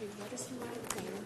What is my thing?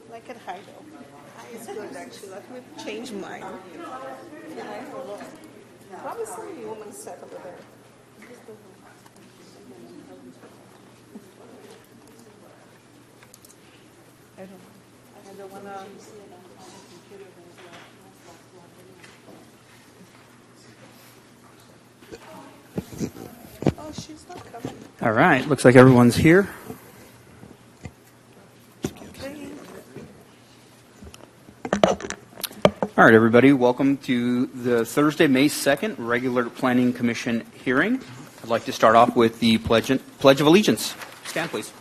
Like at high though. High is good actually. Let me change mine. Can I have a look? Probably some woman sat over there. I don't want to. Oh, she's not coming. All right, looks like everyone's here. All right, everybody, welcome to the Thursday, May 2nd, regular Planning Commission hearing. I'd like to start off with the Pledge of Allegiance. Stand, please.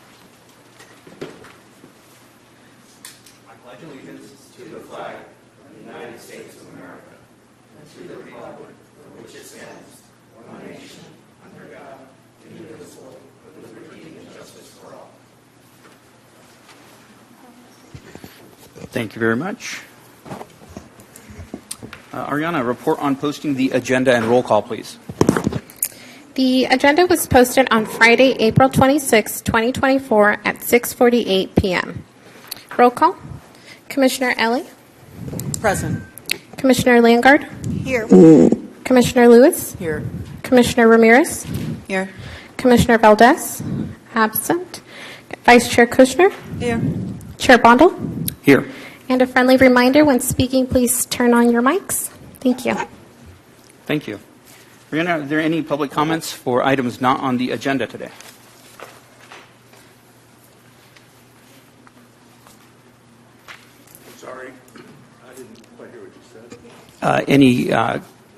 I pledge allegiance to the flag of the United States of America and to the republic for which it stands, one nation, under God, indivisible, with liberty and justice for all. Thank you very much. Ariana, report on posting the agenda and roll call, please. The agenda was posted on Friday, April 26, 2024 at 6:48 p.m. Roll call. Commissioner Ellie. Present. Commissioner Langard. Here. Commissioner Lewis. Here. Commissioner Ramirez. Here. Commissioner Valdez. Absent. Vice Chair Kushner. Here. Chair Bondel. Here. And a friendly reminder, when speaking, please turn on your mics. Thank you. Thank you. Ariana, are there any public comments for items not on the agenda today? Sorry, I didn't quite hear what you said. Any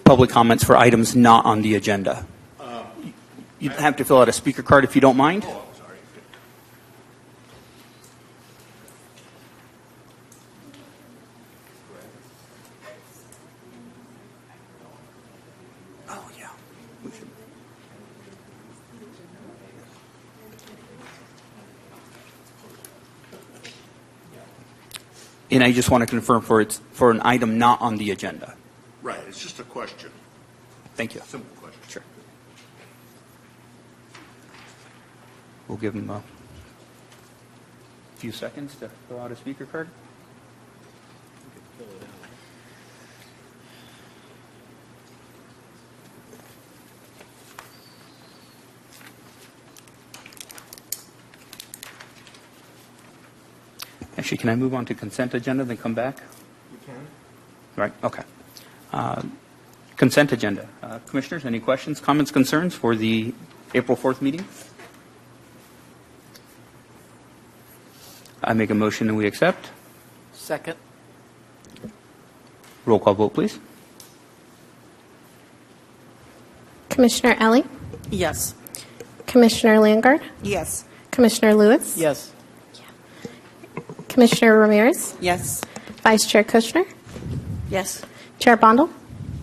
public comments for items not on the agenda? You'd have to fill out a speaker card if you don't mind. Oh, sorry. Oh, yeah. We should. And I just want to confirm for an item not on the agenda. Right, it's just a question, Thank you. simple question. Sure. We'll give them a few seconds to fill out a speaker card. Actually, can I move on to consent agenda, then come back? You can? Right, okay. Consent agenda. Commissioners, any questions, comments, concerns for the April 4th meeting? I make a motion and we accept. Second. Roll call vote, please. Commissioner Ellie. Yes. Commissioner Langard. Yes. Commissioner Lewis. Yes. Commissioner Ramirez. Yes. Vice Chair Kushner. Yes. Chair Bondel.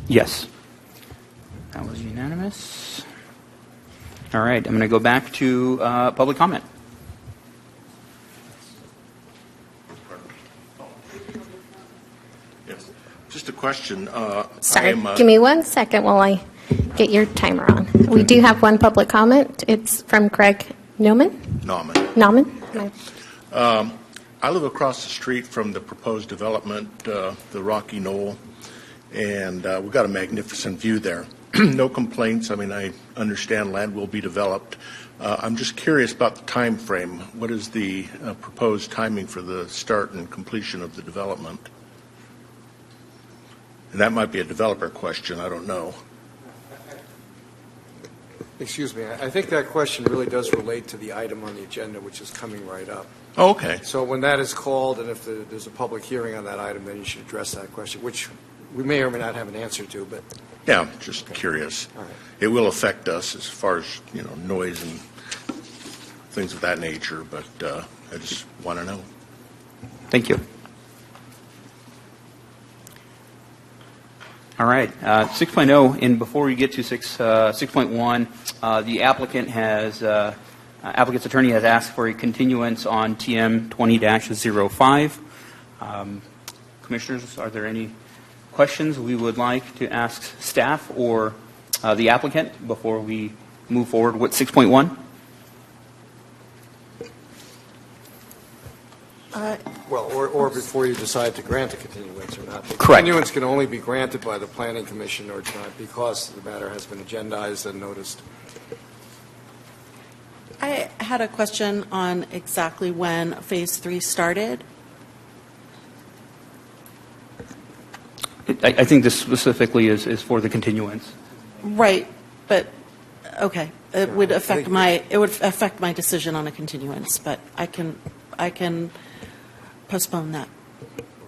Yes. That was unanimous. All right, I'm going to go back to public comment. Yes. Just a question. Sorry, I am, give me 1 second while I get your timer on. We do have one public comment. It's from Greg Nauman. I live across the street from the proposed development, the Rocky Knoll, and we've got a magnificent view there. No complaints. I mean, I understand land will be developed. I'm just curious about the time frame. What is the proposed timing for the start and completion of the development? And that might be a developer question. I don't know. Excuse me. I think that question really does relate to the item on the agenda, which is coming right up. Oh, okay. So when that is called, and if there's a public hearing on that item, then you should address that question, which we may or may not have an answer to, but Yeah, just curious. all right. It will affect us as far as, noise and things of that nature, but I just want to know. Thank you. All right, 6.0, and before we get to 6.1, the applicant's attorney has asked for a continuance on TM 20-05. Commissioners, are there any questions we would like to ask staff or the applicant before we move forward with 6.1? Well, or before you decide to grant a continuance or not. The Correct. Continuance can only be granted by the Planning Commission or not because the matter has been agendized and noticed. I had a question on exactly when Phase 3 started. I think this specifically is for the continuance. Right, but, okay, it would affect my decision on a continuance, but I can postpone that.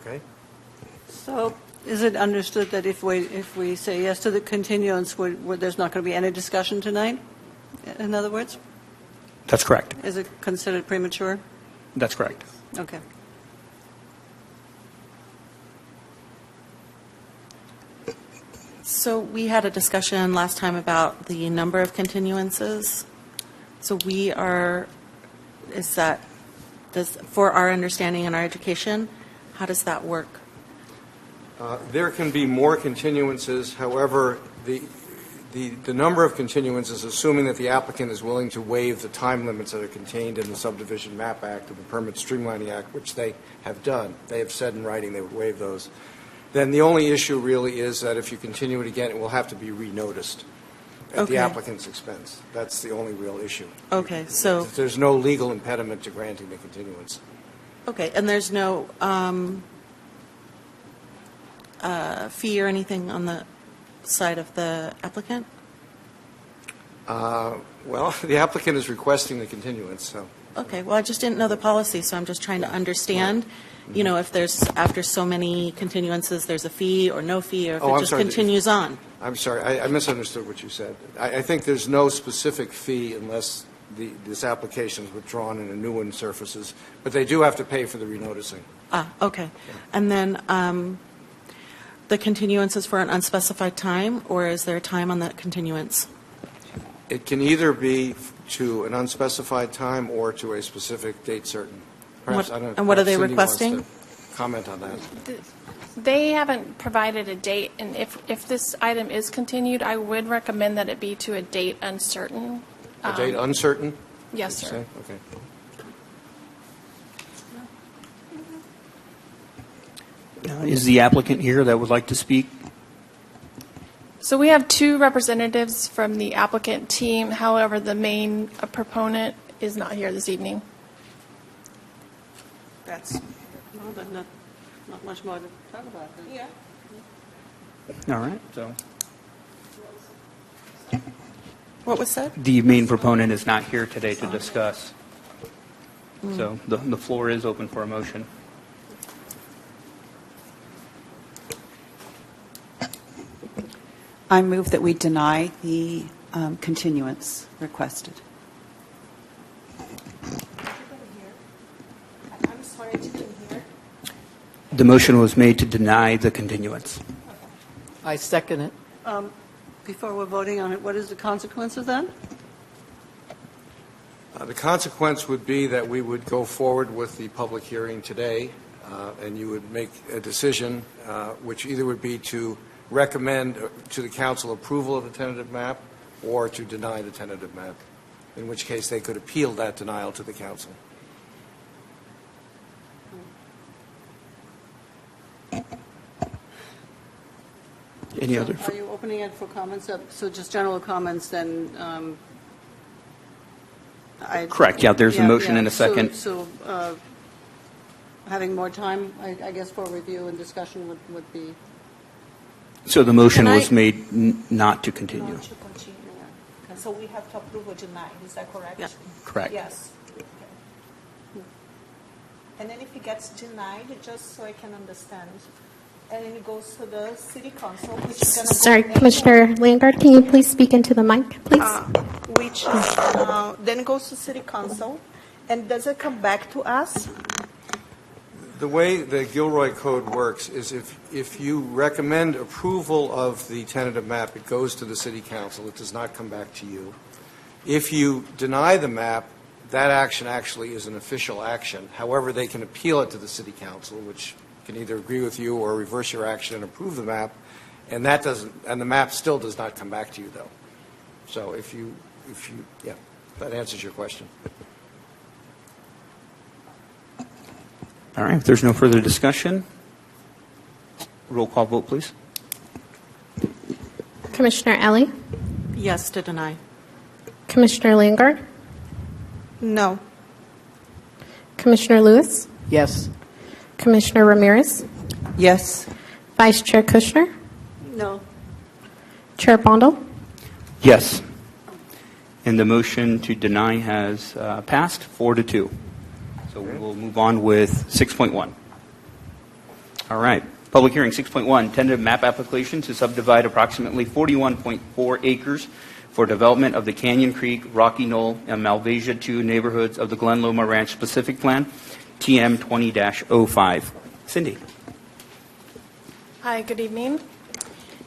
Okay? So is it understood that if we say yes to the continuance, there's not going to be any discussion tonight? In other words, That's correct. is it considered premature? That's correct. Okay. So we had a discussion last time about the number of continuances. So for our understanding and our education, how does that work? There can be more continuances. However, the number of continuances, assuming that the applicant is willing to waive the time limits that are contained in the Subdivision Map Act and the Permit Streamlining Act, which they have done. They have said in writing they would waive those. Then the only issue really is that if you continue it again, it will have to be renoticed at the applicant's expense. That's the only real issue. Okay, so, There's no legal impediment to granting the continuance. okay, and there's no fee or anything on the side of the applicant? Well, the applicant is requesting the continuance, so. Okay, well, I just didn't know the policy, so I'm just trying to understand, if there's, after so many continuances, there's a fee or no fee, or if Oh, it I'm just sorry. continues on. I'm sorry, I misunderstood what you said. I think there's no specific fee unless this application is withdrawn and a new one surfaces, but they do have to pay for the renoticing. Okay. And then the continuance is for an unspecified time, or is there a time on that continuance? It can either be to an unspecified time or to a specific date certain. Perhaps, I don't know, And what are they Cindy wants requesting? to comment on that. They haven't provided a date, and if this item is continued, I would recommend that it be to a date uncertain. A date uncertain? Yes, you sir. say? Okay. Is the applicant here that would like to speak? So we have two representatives from the applicant team. However, the main proponent is not here this evening. That's not much more to talk about. Yeah. All right, so What was said? the main proponent is not here today to discuss. So the floor is open for a motion. I move that we deny the continuance requested. I'm sorry, I didn't hear. The motion was made to deny the continuance. I second it. Before we're voting on it, what is the consequences then? The consequence would be that we would go forward with the public hearing today, and you would make a decision, which either would be to recommend to the council approval of the tentative map or to deny the tentative map, in which case they could appeal that denial to the council. Any other? Are you opening it for comments? So just general comments, then? Correct, yeah, there's a motion and a second. So having more time, I guess, for review and discussion would be. So the motion Can I- was made not to continue. Not to continue. So we have to approve or deny, is that correct? Yeah. Correct. Yes. Okay. And then if it gets denied, just so I can understand, and it goes to the city council, which is gonna Sorry, go Commissioner Langard, can you please speak into the mic, please? which then goes to city council, and does it come back to us? The way the Gilroy Code works is if you recommend approval of the tentative map, it goes to the city council. It does not come back to you. If you deny the map, that action actually is an official action. However, they can appeal it to the city council, which can either agree with you or reverse your action and approve the map, and the map still does not come back to you, though. So yeah, that answers your question. All right, if there's no further discussion, roll call vote, please. Commissioner Ellie? Yes to deny. Commissioner Langard? No. Commissioner Lewis? Yes. Commissioner Ramirez? Yes. Vice Chair Kushner? No. Chair Bondal? Yes. And the motion to deny has passed 4-2. So we will move on with 6.1. All right. Public hearing 6.1, tentative map application to subdivide approximately 41.4 acres for development of the Canyon Creek, Rocky Knoll, and Malvasia 2 neighborhoods of the Glen Loma Ranch Specific Plan, TM 20-05. Cindy. Hi, good evening.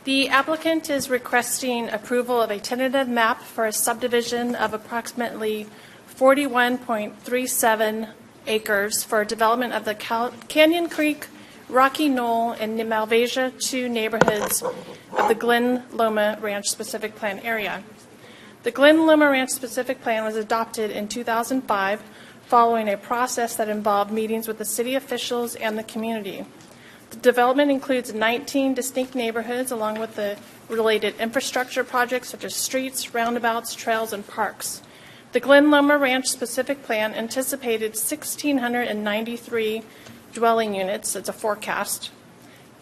The applicant is requesting approval of a tentative map for a subdivision of approximately 41.37 acres for development of the Canyon Creek, Rocky Knoll, and Malvasia 2 neighborhoods of the Glen Loma Ranch Specific Plan area. The Glen Loma Ranch Specific Plan was adopted in 2005 following a process that involved meetings with the city officials and the community. The development includes 19 distinct neighborhoods along with the related infrastructure projects such as streets, roundabouts, trails, and parks. The Glen Loma Ranch Specific Plan anticipated 1,693 dwelling units, it's a forecast,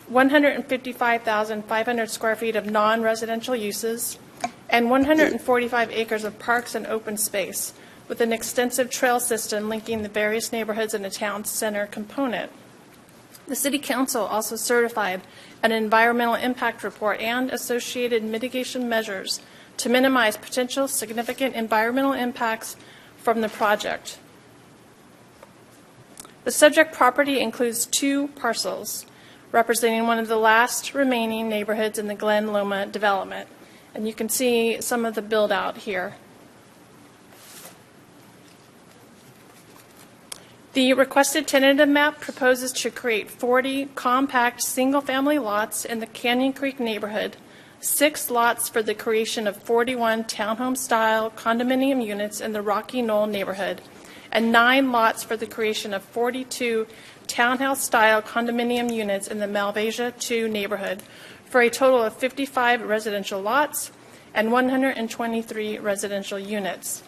155,500 square feet of non-residential uses, and 145 acres of parks and open space, with an extensive trail system linking the various neighborhoods in a town center component. The City Council also certified an environmental impact report and associated mitigation measures to minimize potential significant environmental impacts from the project. The subject property includes 2 parcels, representing one of the last remaining neighborhoods in the Glen Loma development. And you can see some of the build out here. The requested tentative map proposes to create 40 compact single-family lots in the Canyon Creek neighborhood, 6 lots for the creation of 41 townhome-style condominium units in the Rocky Knoll neighborhood, and 9 lots for the creation of 42 townhouse-style condominium units in the Malvasia 2 neighborhood, for a total of 55 residential lots and 123 residential units.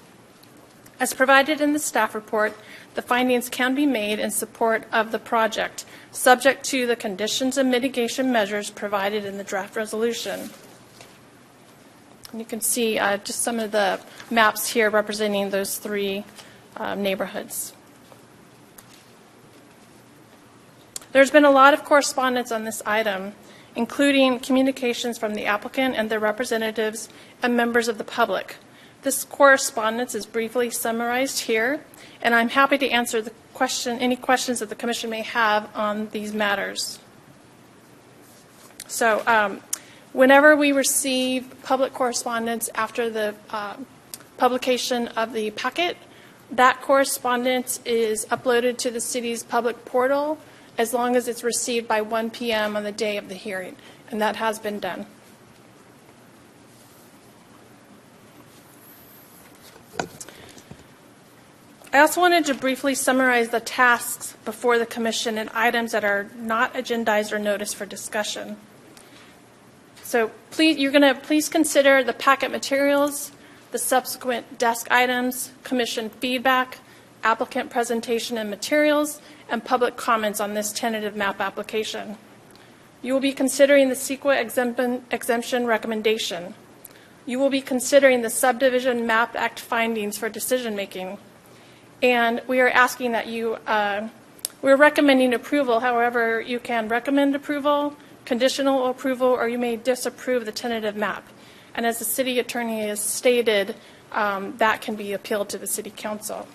As provided in the staff report, the findings can be made in support of the project, subject to the conditions and mitigation measures provided in the draft resolution. And you can see just some of the maps here representing those 3 neighborhoods. There's been a lot of correspondence on this item, including communications from the applicant and their representatives and members of the public. This correspondence is briefly summarized here, and I'm happy to answer any questions that the Commission may have on these matters. So whenever we receive public correspondence after the publication of the packet, that correspondence is uploaded to the city's public portal as long as it's received by 1 p.m. on the day of the hearing, and that has been done. I also wanted to briefly summarize the tasks before the Commission and items that are not agendized or noticed for discussion. So you're going to please consider the packet materials, the subsequent desk items, Commission feedback, applicant presentation and materials, and public comments on this tentative map application. You will be considering the CEQA exemption recommendation. You will be considering the Subdivision Map Act findings for decision making. And we are asking that you We're recommending approval. However, you can recommend approval, conditional approval, or you may disapprove the tentative map. And as the city attorney has stated, that can be appealed to the city council.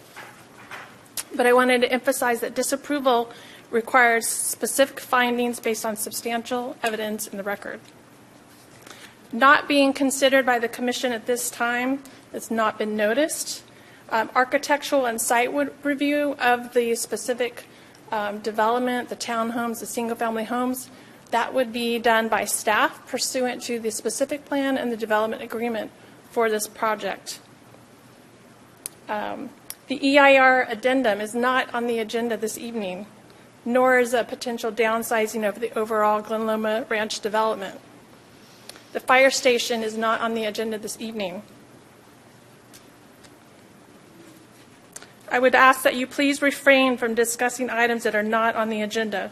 But I wanted to emphasize that disapproval requires specific findings based on substantial evidence in the record. Not being considered by the commission at this time has not been noticed. Architectural and site review of the specific development, the townhomes, the single-family homes, that would be done by staff pursuant to the specific plan and the development agreement for this project. The EIR addendum is not on the agenda this evening, nor is a potential downsizing of the overall Glen Loma Ranch development. The fire station is not on the agenda this evening. I would ask that you please refrain from discussing items that are not on the agenda.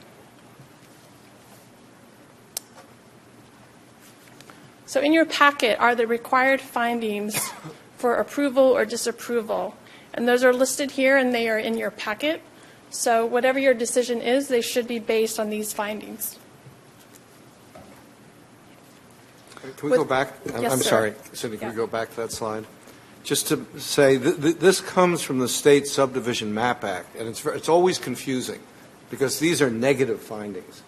So in your packet are the required findings for approval or disapproval. And those are listed here and they are in your packet. So whatever your decision is, they should be based on these findings. Can we go back? Yes, I'm sir. sorry, Cindy, can we Yeah. go back to that slide? Just to say, this comes from the State Subdivision Map Act, and it's always confusing because these are negative findings.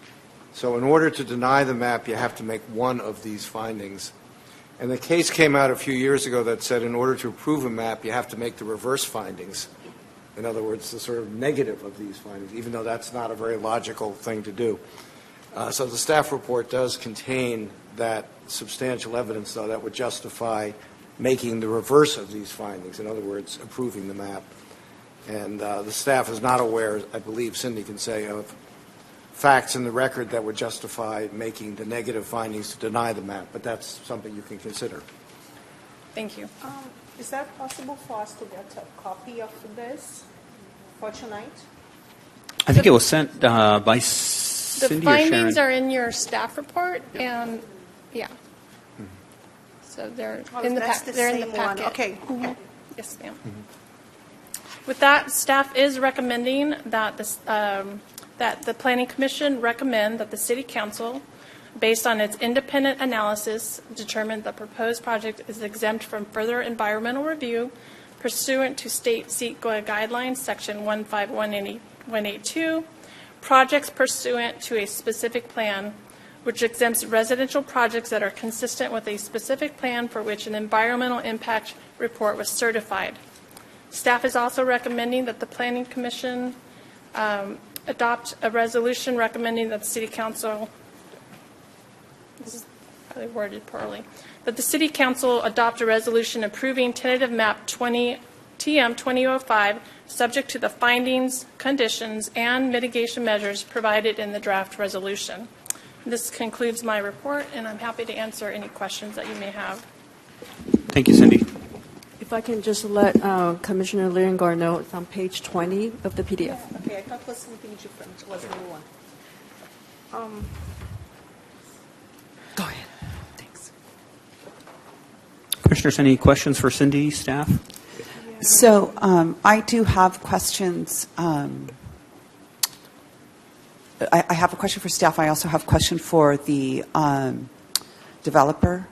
So in order to deny the map, you have to make one of these findings. And the case came out a few years ago that said in order to approve a map, you have to make the reverse findings. In other words, the sort of negative of these findings, even though that's not a very logical thing to do. So the staff report does contain that substantial evidence, though, that would justify making the reverse of these findings, in other words, approving the map. And the staff is not aware, I believe Cindy can say, of facts in the record that would justify making the negative findings to deny the map, but that's something you can consider. Thank you. Is that possible for us to get a copy of this for tonight? I think it was sent by The Cindy or findings Sharon. are in your staff report, and yeah. So they're Oh, in the that's packet. the They're in the same one. packet. Okay. Yes, ma'am. With that, staff is recommending that that the Planning Commission recommend that the City Council, based on its independent analysis, determine the proposed project is exempt from further environmental review pursuant to State CEQA Guidelines, Section 151182, projects pursuant to a specific plan, which exempts residential projects that are consistent with a specific plan for which an environmental impact report was certified. Staff is also recommending that the Planning Commission adopt a resolution recommending that the City Council, this is probably worded poorly, that the City Council adopt a resolution approving tentative map TM 2005, subject to the findings, conditions, and mitigation measures provided in the draft resolution. This concludes my report, and I'm happy to answer any questions that you may have. Thank you, Cindy. If I can just let Commissioner Leongar know, it's on page 20 of the PDF. Okay, I thought it was something different. It was a new one. Go ahead. Thanks. Commissioners, any questions for Cindy, staff? So I do have questions. I have a question for staff. I also have a question for the developer.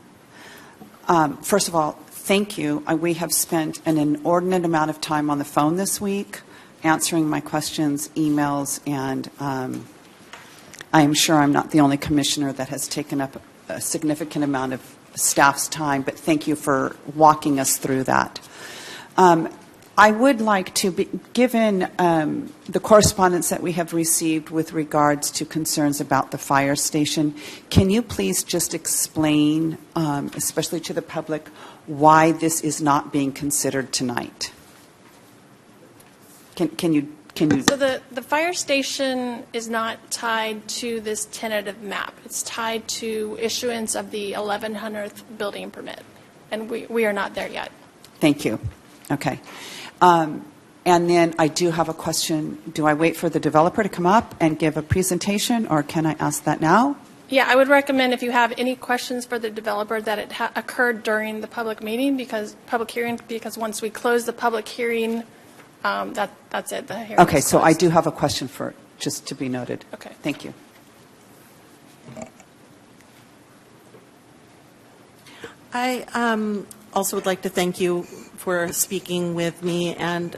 First of all, thank you. We have spent an inordinate amount of time on the phone this week answering my questions, emails, and I am sure I'm not the only commissioner that has taken up a significant amount of staff's time, but thank you for walking us through that. I would like to be, given the correspondence that we have received with regards to concerns about the fire station, can you please just explain, especially to the public, why this is not being considered tonight? Can you? So the fire station is not tied to this tentative map. It's tied to issuance of the 1100th building permit, and we are not there yet. Thank you. Okay. And then I do have a question. Do I wait for the developer to come up and give a presentation, or can I ask that now? Yeah, I would recommend if you have any questions for the developer that it occurred during the public meeting, because once we close the public hearing, that's it. The hearing Okay, is so I closed. do have a question for just to be noted. Okay. Thank you. I also would like to thank you for speaking with me and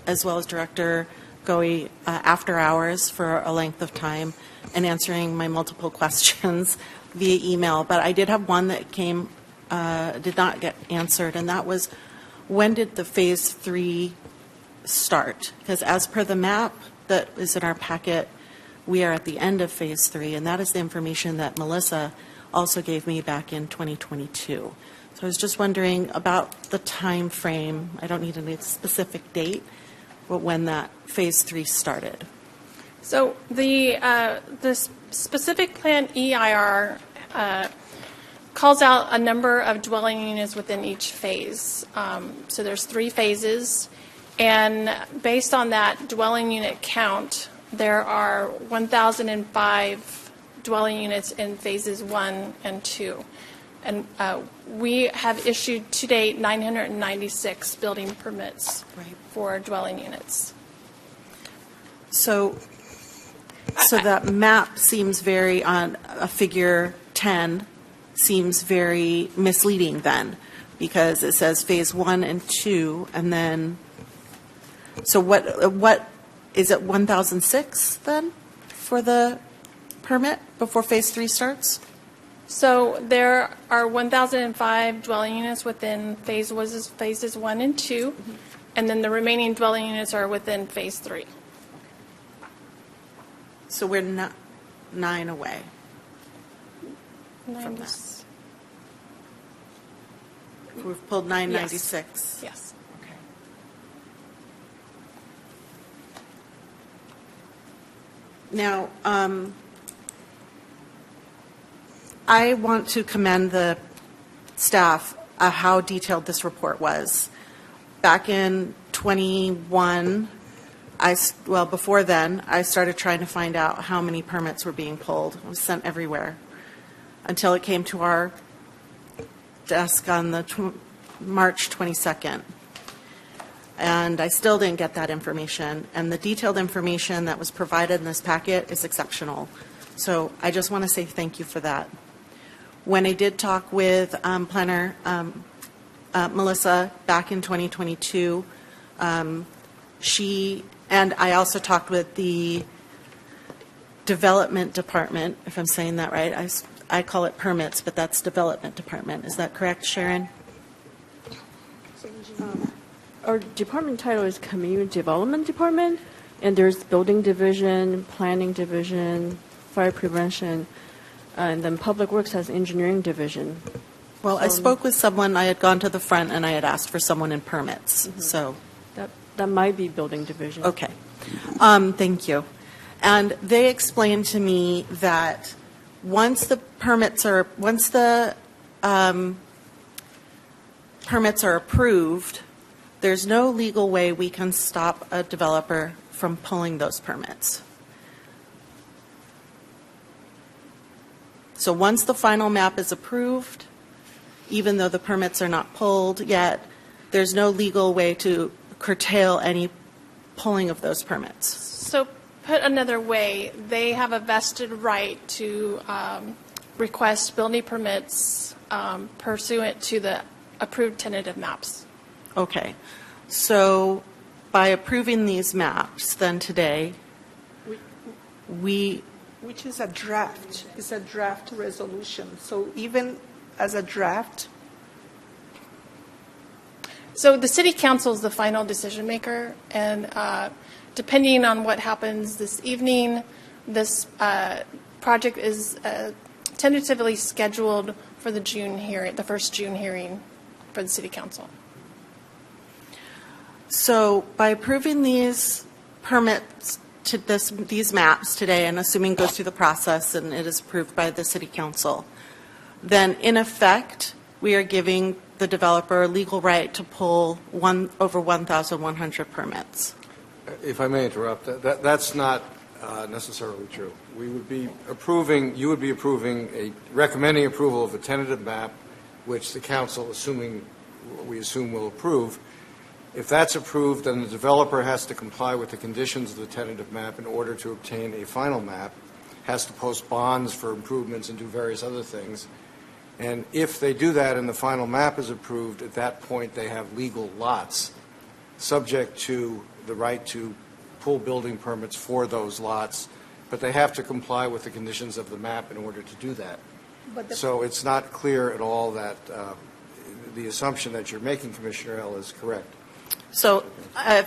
as well as Director Goey after hours for a length of time and answering my multiple questions via email. But I did have one that did not get answered, and that was, when did the Phase 3 start? Because as per the map that is in our packet, we are at the end of Phase 3, and that is the information that Melissa also gave me back in 2022. So I was just wondering about the time frame. I don't need any specific date, but when that Phase 3 started. So the specific plan EIR calls out a number of dwelling units within each phase. So there's 3 phases, and based on that dwelling unit count, there are 1,005 dwelling units in phases 1 and 2. And we have issued to date 996 building permits for dwelling units. So that map seems very, on a figure 10, seems very misleading then, because it says phase 1 and 2, and then, so what is it, 1,006 then for the permit before phase 3 starts? So there are 1,005 dwelling units within phases 1 and 2, and then the remaining dwelling units are within phase 3. So we're not 9 away. From that. Yes. We've pulled 996. Yes. Okay. Now, I want to commend the staff how detailed this report was. Back in 21, before then, I started trying to find out how many permits were being pulled. It was sent everywhere until it came to our desk on the March 22nd. And I still didn't get that information. And the detailed information that was provided in this packet is exceptional. So I just want to say thank you for that. When I did talk with Planner Melissa back in 2022, and I also talked with the Development Department, if I'm saying that right. I call it permits, but that's Development Department. Is that correct, Sharon? Our department title is Community Development Department, and there's Building Division, Planning Division, Fire Prevention, and then Public Works has Engineering Division. Well, I spoke with someone. I had gone to the front and I had asked for someone in permits. So that might be Building Division. okay, thank you. And they explained to me that once the permits are approved, there's no legal way we can stop a developer from pulling those permits. So once the final map is approved, even though the permits are not pulled yet, there's no legal way to curtail any pulling of those permits. So put another way, they have a vested right to request building permits pursuant to the approved tentative maps. Okay. So by approving these maps, then today, Which is a draft. It's a draft resolution. So even as a draft, So the city council is the final decision maker, and depending on what happens this evening, this project is tentatively scheduled for the June hearing, the first June hearing for the city council. So by approving these permits to these maps today, and assuming it goes through the process and it is approved by the city council, then in effect, we are giving the developer a legal right to pull over 1,100 permits. If I may interrupt, that's not necessarily true. We would be approving, you would be recommending approval of a tentative map, which the council, we assume will approve, If that's approved, then the developer has to comply with the conditions of the tentative map in order to obtain a final map, has to post bonds for improvements and do various other things. And if they do that and the final map is approved, at that point they have legal lots, subject to the right to pull building permits for those lots, but they have to comply with the conditions of the map in order to do that. So it's not clear at all that the assumption that you're making, Commissioner L., is correct. So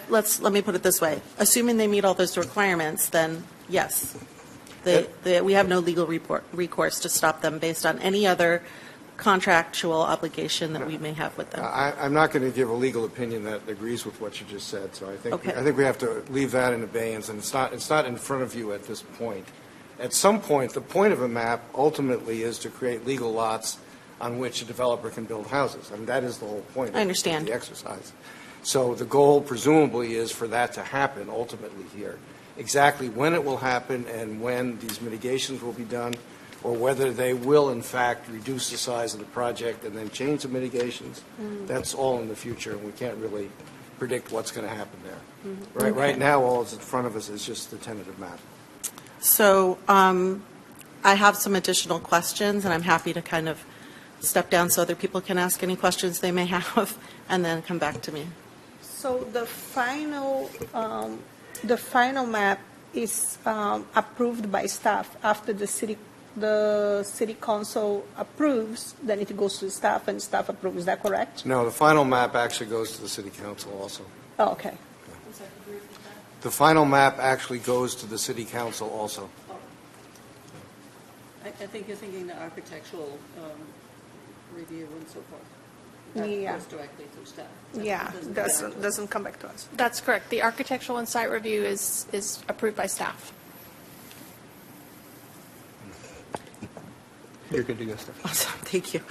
let me put it this way. Assuming they meet all those requirements, then yes, we have no legal recourse to stop them based on any other contractual obligation that we may have with them. I'm not going to give a legal opinion that agrees with what you just said, so I think we have to leave that in abeyance, and it's not in front of you at this point. At some point, the point of a map ultimately is to create legal lots on which a developer can build houses. I mean, that is the whole point I understand. of the exercise. So the goal presumably is for that to happen ultimately here. Exactly when it will happen and when these mitigations will be done, or whether they will in fact reduce the size of the project and then change the mitigations, that's all in the future, and we can't really predict what's going to happen there. Right now, all that's in front of us is just the tentative map. So I have some additional questions, and I'm happy to kind of step down so other people can ask any questions they may have and then come back to me. So the final map is approved by staff after the city council approves, then it goes to staff and staff approves. Is that correct? No, the final map actually goes to the city council also. Oh, okay. The final map actually goes to the city council also. I think you're thinking the architectural review and so forth. Yeah. That goes directly through staff. Yeah, doesn't come back to us. That's correct. The architectural and site review is approved by staff. You're good to go, Steph. Awesome, thank you.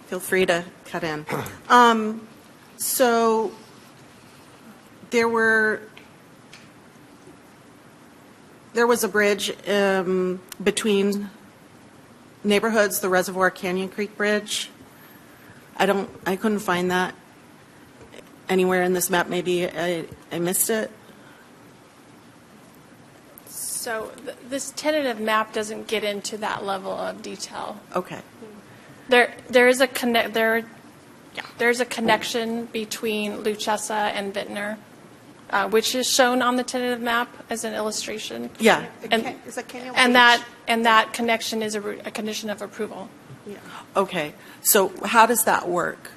Feel free to cut in. So there was a bridge between neighborhoods, the Reservoir Canyon Creek Bridge. I couldn't find that anywhere in this map. Maybe I missed it. So this tentative map doesn't get into that level of detail. Okay. There's a connection between Luchesa and Vintner, which is shown on the tentative map as an illustration. Yeah. It's a canyon And bridge. that connection is a condition of approval. Yeah. Okay. So how does that work?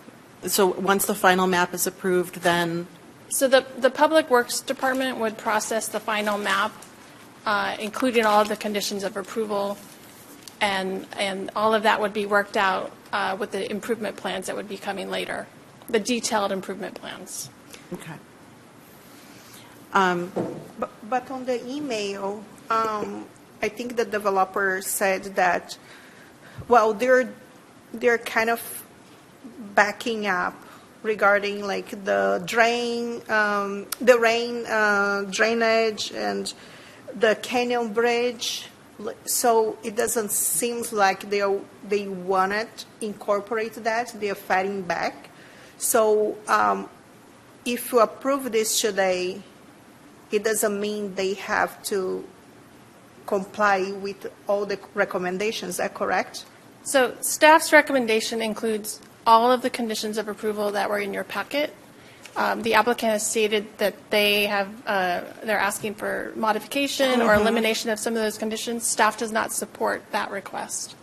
So once the final map is approved, then So the Public Works Department would process the final map, including all of the conditions of approval, and all of that would be worked out with the improvement plans that would be coming later, the detailed improvement plans. okay. But on the email, I think the developer said that, well, they're kind of backing up regarding like the rain drainage and the canyon bridge. So it doesn't seem like they want to incorporate that. They're fighting back. So if you approve this today, it doesn't mean they have to comply with all the recommendations. Is that correct? So staff's recommendation includes all of the conditions of approval that were in your packet. The applicant has stated that they're asking for modification or elimination of some of those conditions. Staff does not support that request.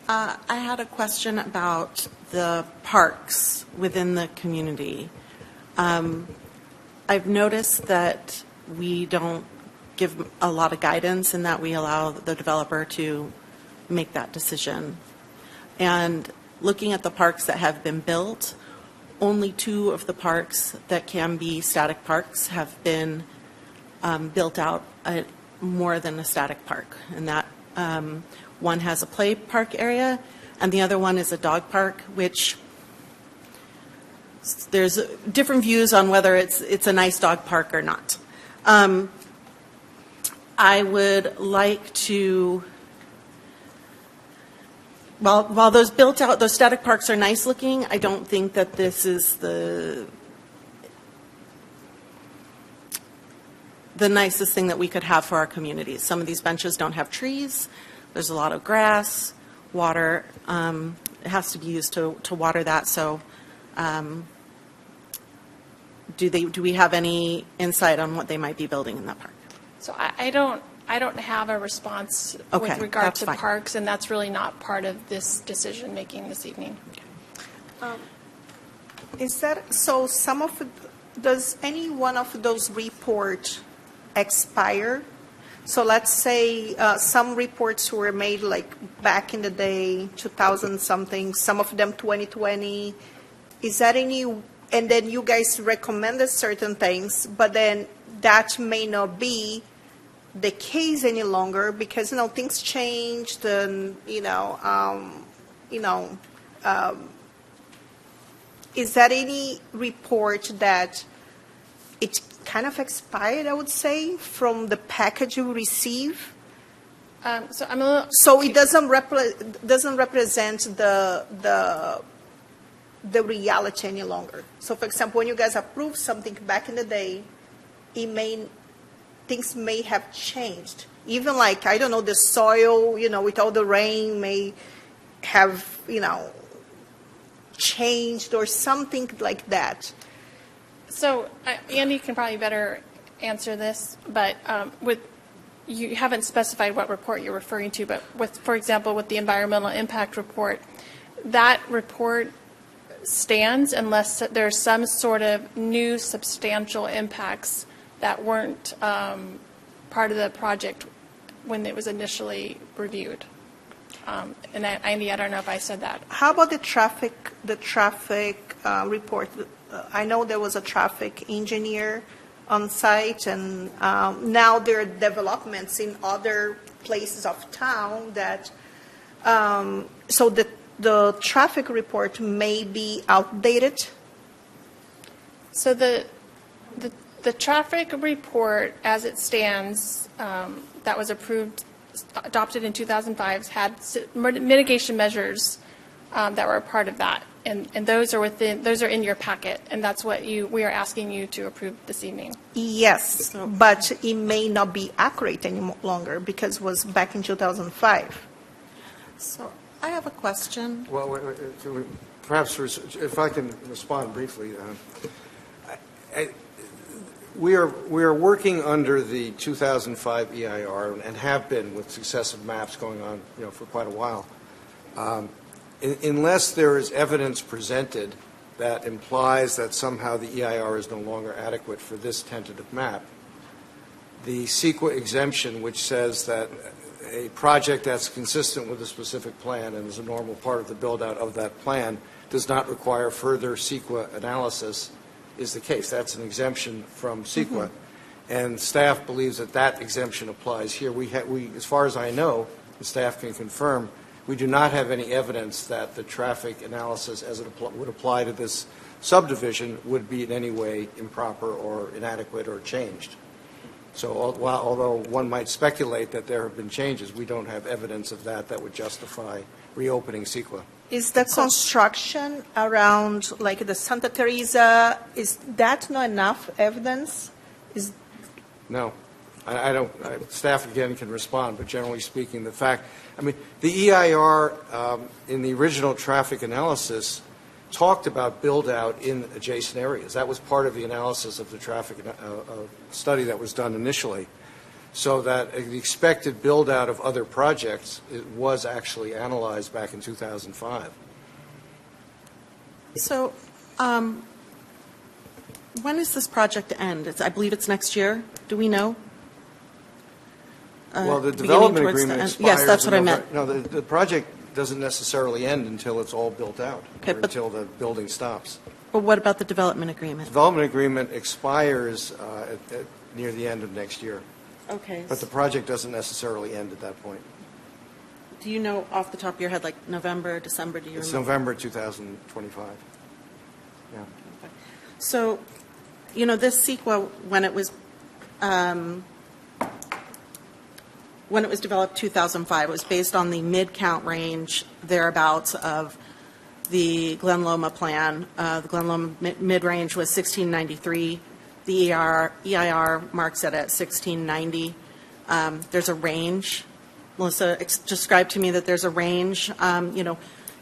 I had a question about the parks within the community. I've noticed that we don't give a lot of guidance in that we allow the developer to make that decision. And looking at the parks that have been built, only 2 of the parks that can be static parks have been built out more than a static park. And that one has a play park area, and the other one is a dog park, which there's different views on whether it's a nice dog park or not. I would like to while those built out, those static parks are nice looking, I don't think that this is the nicest thing that we could have for our communities. Some of these benches don't have trees. There's a lot of grass, water. It has to be used to water that. So do we have any insight on what they might be building in that park? So I don't have a response Okay, with regard that's to fine. parks, and that's really not part of this decision-making this evening. Is that, so some of, does any one of those reports expire? So let's say some reports were made like back in the day, 2000 something, some of them 2020. Is that any, and then you guys recommended certain things, but then that may not be the case any longer because, things changed and, is that any report that it kind of expired, I would say, from the package you receive? So I'm a little. So it doesn't represent the reality any longer. So, for example, when you guys approved something back in the day, things may have changed. Even like, I don't know, the soil, with all the rain may have, changed or something like that. So Andy can probably better answer this, but you haven't specified what report you're referring to, but for example, with the environmental impact report, that report stands unless there's some sort of new substantial impacts that weren't part of the project when it was initially reviewed. And Andy, I don't know if I said that. How about the traffic report? I know there was a traffic engineer on site, and now there are developments in other places of town that, so the traffic report may be outdated. So the traffic report, as it stands, that was adopted in 2005, had mitigation measures that were a part of that, and those are in your packet, and that's what we are asking you to approve this evening. Yes, but it may not be accurate any longer because it was back in 2005. So I have a question. Well, perhaps if I can respond briefly. We are working under the 2005 EIR and have been with successive maps going on, for quite a while. Unless there is evidence presented that implies that somehow the EIR is no longer adequate for this tentative map, the CEQA exemption, which says that a project that's consistent with a specific plan and is a normal part of the build-out of that plan does not require further CEQA analysis, is the case. That's an exemption from CEQA. And staff believes that exemption applies here. We, as far as I know, the staff can confirm, we do not have any evidence that the traffic analysis as it would apply to this subdivision would be in any way improper or inadequate or changed. So although one might speculate that there have been changes, we don't have evidence of that would justify reopening CEQA. Is the construction around, like the Santa Teresa, is that not enough evidence? No. I don't, staff again can respond, but generally speaking, the EIR in the original traffic analysis talked about build-out in adjacent areas. That was part of the analysis of the traffic study that was done initially, so that the expected build-out of other projects was actually analyzed back in 2005. So when does this project end? I believe it's next year. Do we know? Well, the beginning development towards the agreement end? expires. Yes, that's what I meant. No, the project doesn't necessarily end until it's all built out, Okay, or until the building stops. But what about the development agreement? Development agreement expires near the end of next year, Okay. but the project doesn't necessarily end at that point. Do you know off the top of your head, like November, December, do you It's remember? November 2025. Yeah. So, this CEQA, when it was when it was developed, 2005, it was based on the mid-count range thereabouts of the Glen Loma plan. The Glen Loma mid-range was 1693. The EIR marks it at 1690. There's a range. Melissa described to me that there's a range.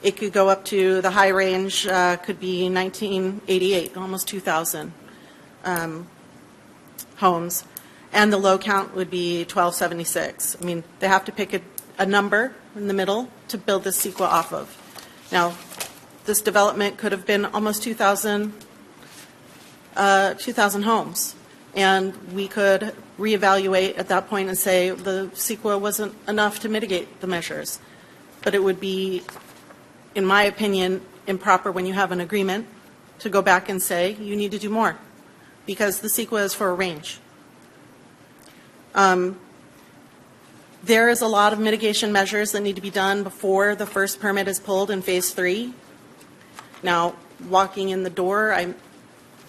It could go up to the high range, could be 1988, almost 2,000 homes. And the low count would be 1276. I mean, they have to pick a number in the middle to build this CEQA off of. Now, this development could have been almost 2,000 homes. And we could reevaluate at that point and say the CEQA wasn't enough to mitigate the measures. But it would be, in my opinion, improper when you have an agreement to go back and say you need to do more, because the CEQA is for a range. There is a lot of mitigation measures that need to be done before the first permit is pulled in Phase 3. Now, walking in the door, I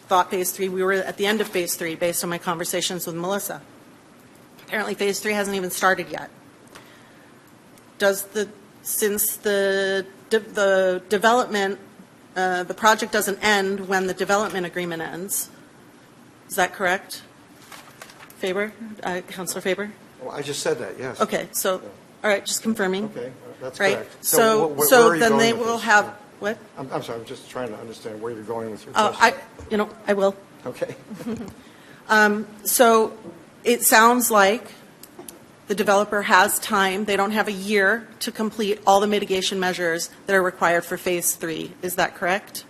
thought Phase 3, we were at the end of Phase 3 based on my conversations with Melissa. Apparently Phase 3 hasn't even started yet. Since the development, the project doesn't end when the development agreement ends, is that correct? Faber, Councilor Faber? Well, I just said that, yes. Okay, so, all right, just confirming. Okay, that's Right. correct. So where are you then going they with will this? have, what? I'm sorry, I'm just trying to understand where you're going with your question. I will. Okay. So it sounds like the developer has time. They don't have a year to complete all the mitigation measures that are required for Phase 3. Is that correct?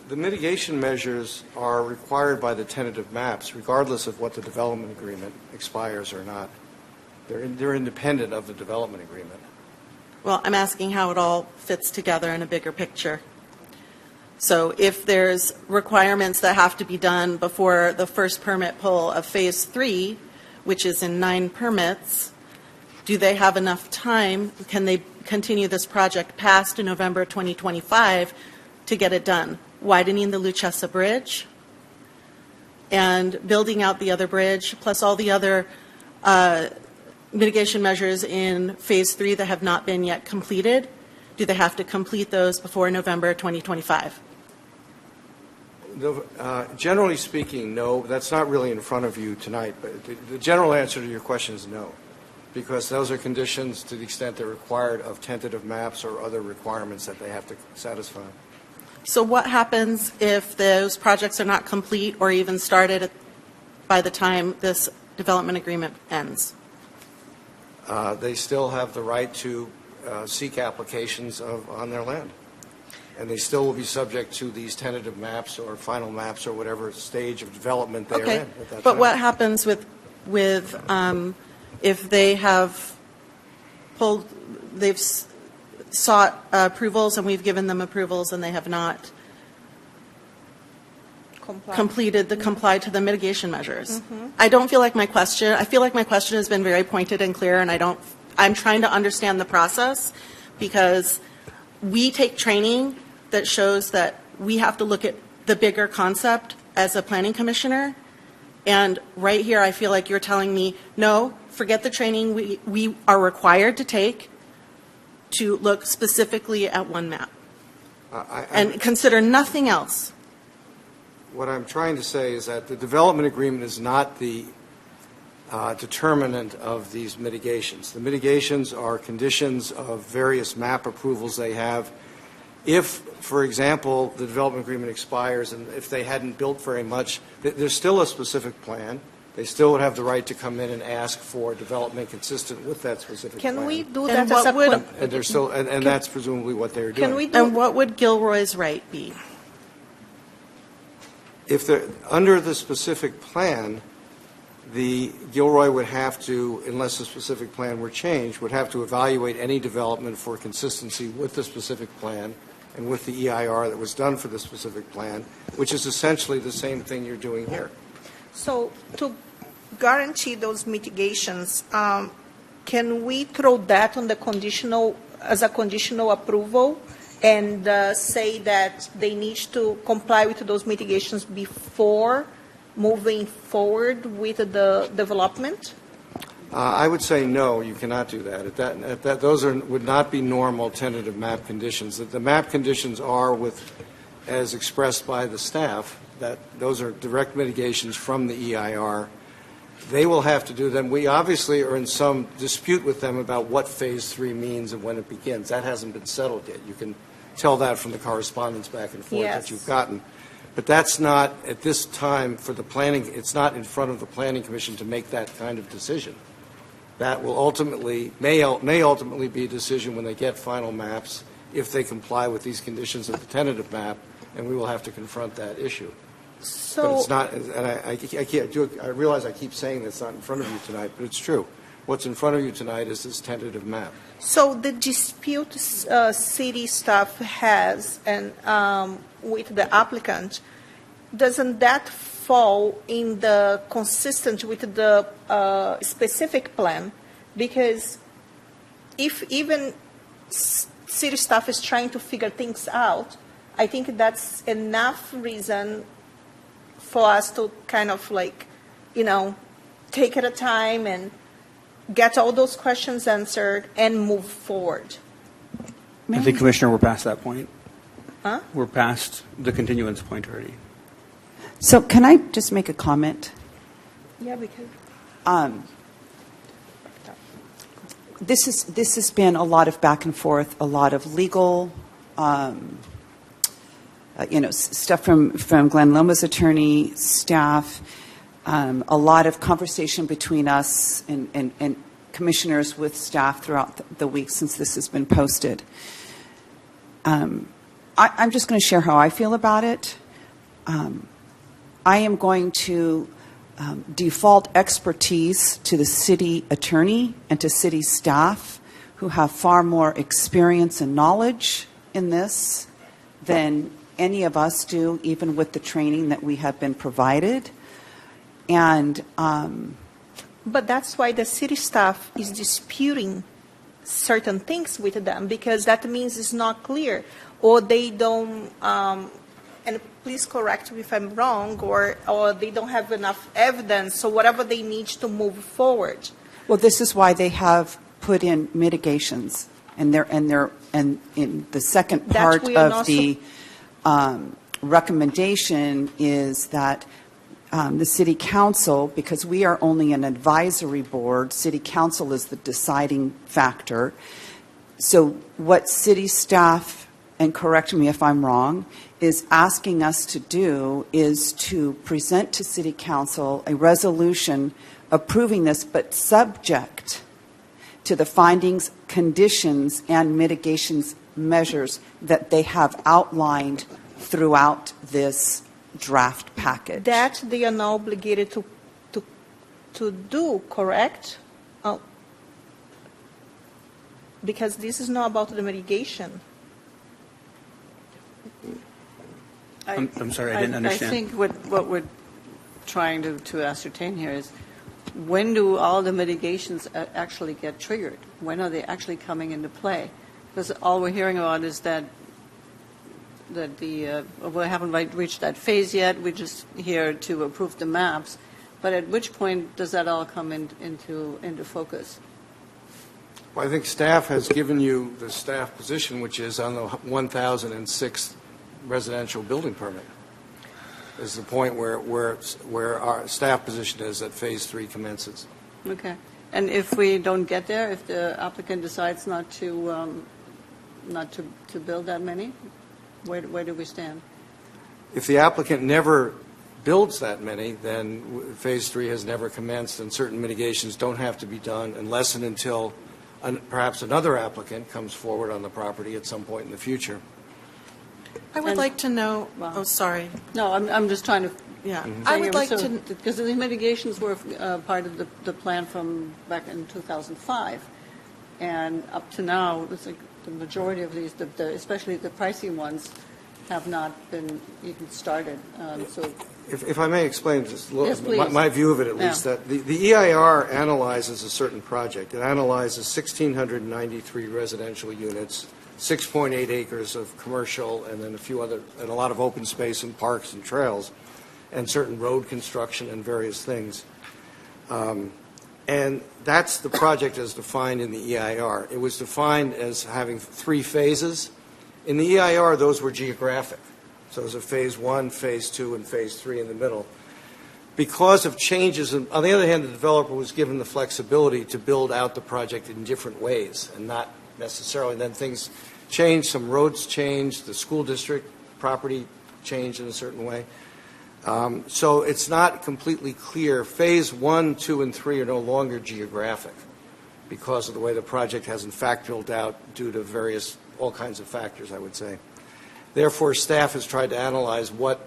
The mitigation measures are required by the tentative maps, regardless of what the development agreement expires or not. They're independent of the development agreement. Well, I'm asking how it all fits together in a bigger picture. So if there's requirements that have to be done before the first permit pull of Phase 3, which is in 9 permits, do they have enough time? Can they continue this project past November 2025 to get it done? Widening the Luchesa Bridge and building out the other bridge, plus all the other mitigation measures in Phase 3 that have not been yet completed, do they have to complete those before November 2025? Generally speaking, no. That's not really in front of you tonight, but the general answer to your question is no, because those are conditions to the extent they're required of tentative maps or other requirements that they have to satisfy. So what happens if those projects are not complete or even started by the time this development agreement ends? They still have the right to seek applications on their land. And they still will be subject to these tentative maps or final maps or whatever stage of development they're in Okay, at that but time. what happens with if they have they've sought approvals and we've given them approvals and they have not complied to the mitigation measures? I don't feel like I feel like my question has been very pointed and clear, and I'm trying to understand the process, because we take training that shows that we have to look at the bigger concept as a planning commissioner. And right here, I feel like you're telling me, no, forget the training we are required to take to look specifically at one map and consider nothing else. What I'm trying to say is that the development agreement is not the determinant of these mitigations. The mitigations are conditions of various map approvals they have. If, for example, the development agreement expires and if they hadn't built very much, there's still a specific plan. They still would have the right to come in and ask for development consistent with that specific plan. Can we do And that as a what would- con- And they're still, and that's presumably what they're doing. Can we do And what would Gilroy's right be? If they're under the specific plan, the Gilroy would have to, unless the specific plan were changed, would have to evaluate any development for consistency with the specific plan and with the EIR that was done for the specific plan, which is essentially the same thing you're doing here. So to guarantee those mitigations, can we throw that on the conditional, as a conditional approval, and say that they need to comply with those mitigations before moving forward with the development? I would say no, you cannot do that. Those would not be normal tentative map conditions. The map conditions are as expressed by the staff, that those are direct mitigations from the EIR. They will have to do them. We obviously are in some dispute with them about what Phase 3 means and when it begins. That hasn't been settled yet. You can tell that from the correspondence back and forth that you've gotten. But that's not, at this time, for the planning, it's not in front of the Planning Commission to make that kind of decision. That will ultimately, may ultimately be a decision when they get final maps, if they comply with these conditions of the tentative map, and we will have to confront that issue. So, But it's not, and I realize I keep saying that's not in front of you tonight, but it's true. What's in front of you tonight is this tentative map. so the dispute city staff has and with the applicant, doesn't that fall in the consistent with the specific plan? Because if even city staff is trying to figure things out, I think that's enough reason for us to kind of take it a time and get all those questions answered and move forward. I think, Commissioner, we're past that point. Huh? We're past the continuance point already. So can I just make a comment? Yeah, because This has been a lot of back and forth, a lot of legal, stuff from Glenn Loma's attorney, staff, a lot of conversation between us and commissioners with staff throughout the week since this has been posted. I'm just going to share how I feel about it. I am going to default expertise to the city attorney and to city staff who have far more experience and knowledge in this than any of us do, even with the training that we have been provided. And but that's why the city staff is disputing certain things with them, because that means it's not clear, or they don't, and please correct me if I'm wrong, or they don't have enough evidence, so whatever they need to move forward. well, this is why they have put in mitigations, and in the second That part we are of not the recommendation is that the city council, because we are only an advisory board, city council is the deciding factor. So what city staff, and correct me if I'm wrong, is asking us to do is to present to city council a resolution approving this, but subject to the findings, conditions, and mitigations measures that they have outlined throughout this draft package. That they are now obligated to do, correct? Because this is not about the mitigation. I'm sorry, I didn't understand. I think what we're trying to ascertain here is, when do all the mitigations actually get triggered? When are they actually coming into play? Because all we're hearing about is that we haven't reached that phase yet. We're just here to approve the maps. But at which point does that all come into focus? Well, I think staff has given you the staff position, which is on the 1006th residential building permit. Is the point where our staff position is that Phase 3 commences. Okay. And if we don't get there, if the applicant decides not to build that many, where do we stand? If the applicant never builds that many, then Phase 3 has never commenced, and certain mitigations don't have to be done unless and until perhaps another applicant comes forward on the property at some point in the future. I would like to know, oh, sorry. No, I'm just trying to. Yeah, I would like to. Because the mitigations were part of the plan from back in 2005, and up to now, it's like the majority of these, especially the pricey ones, have not been even started. So, if I may explain just a little, yes, please. my view of it at least, that the EIR analyzes a certain project. It analyzes 1,693 residential units, 6.8 acres of commercial, and then a lot of open space and parks and trails, and certain road construction and various things. And that's the project as defined in the EIR. It was defined as having 3 phases. In the EIR, those were geographic. So it was a phase 1, phase 2, and phase 3 in the middle. Because of changes, on the other hand, the developer was given the flexibility to build out the project in different ways and not necessarily. Then things changed, some roads changed, the school district property changed in a certain way. So it's not completely clear. Phase 1, 2, and 3 are no longer geographic because of the way the project has in fact built out due to all kinds of factors, I would say. Therefore, staff has tried to analyze what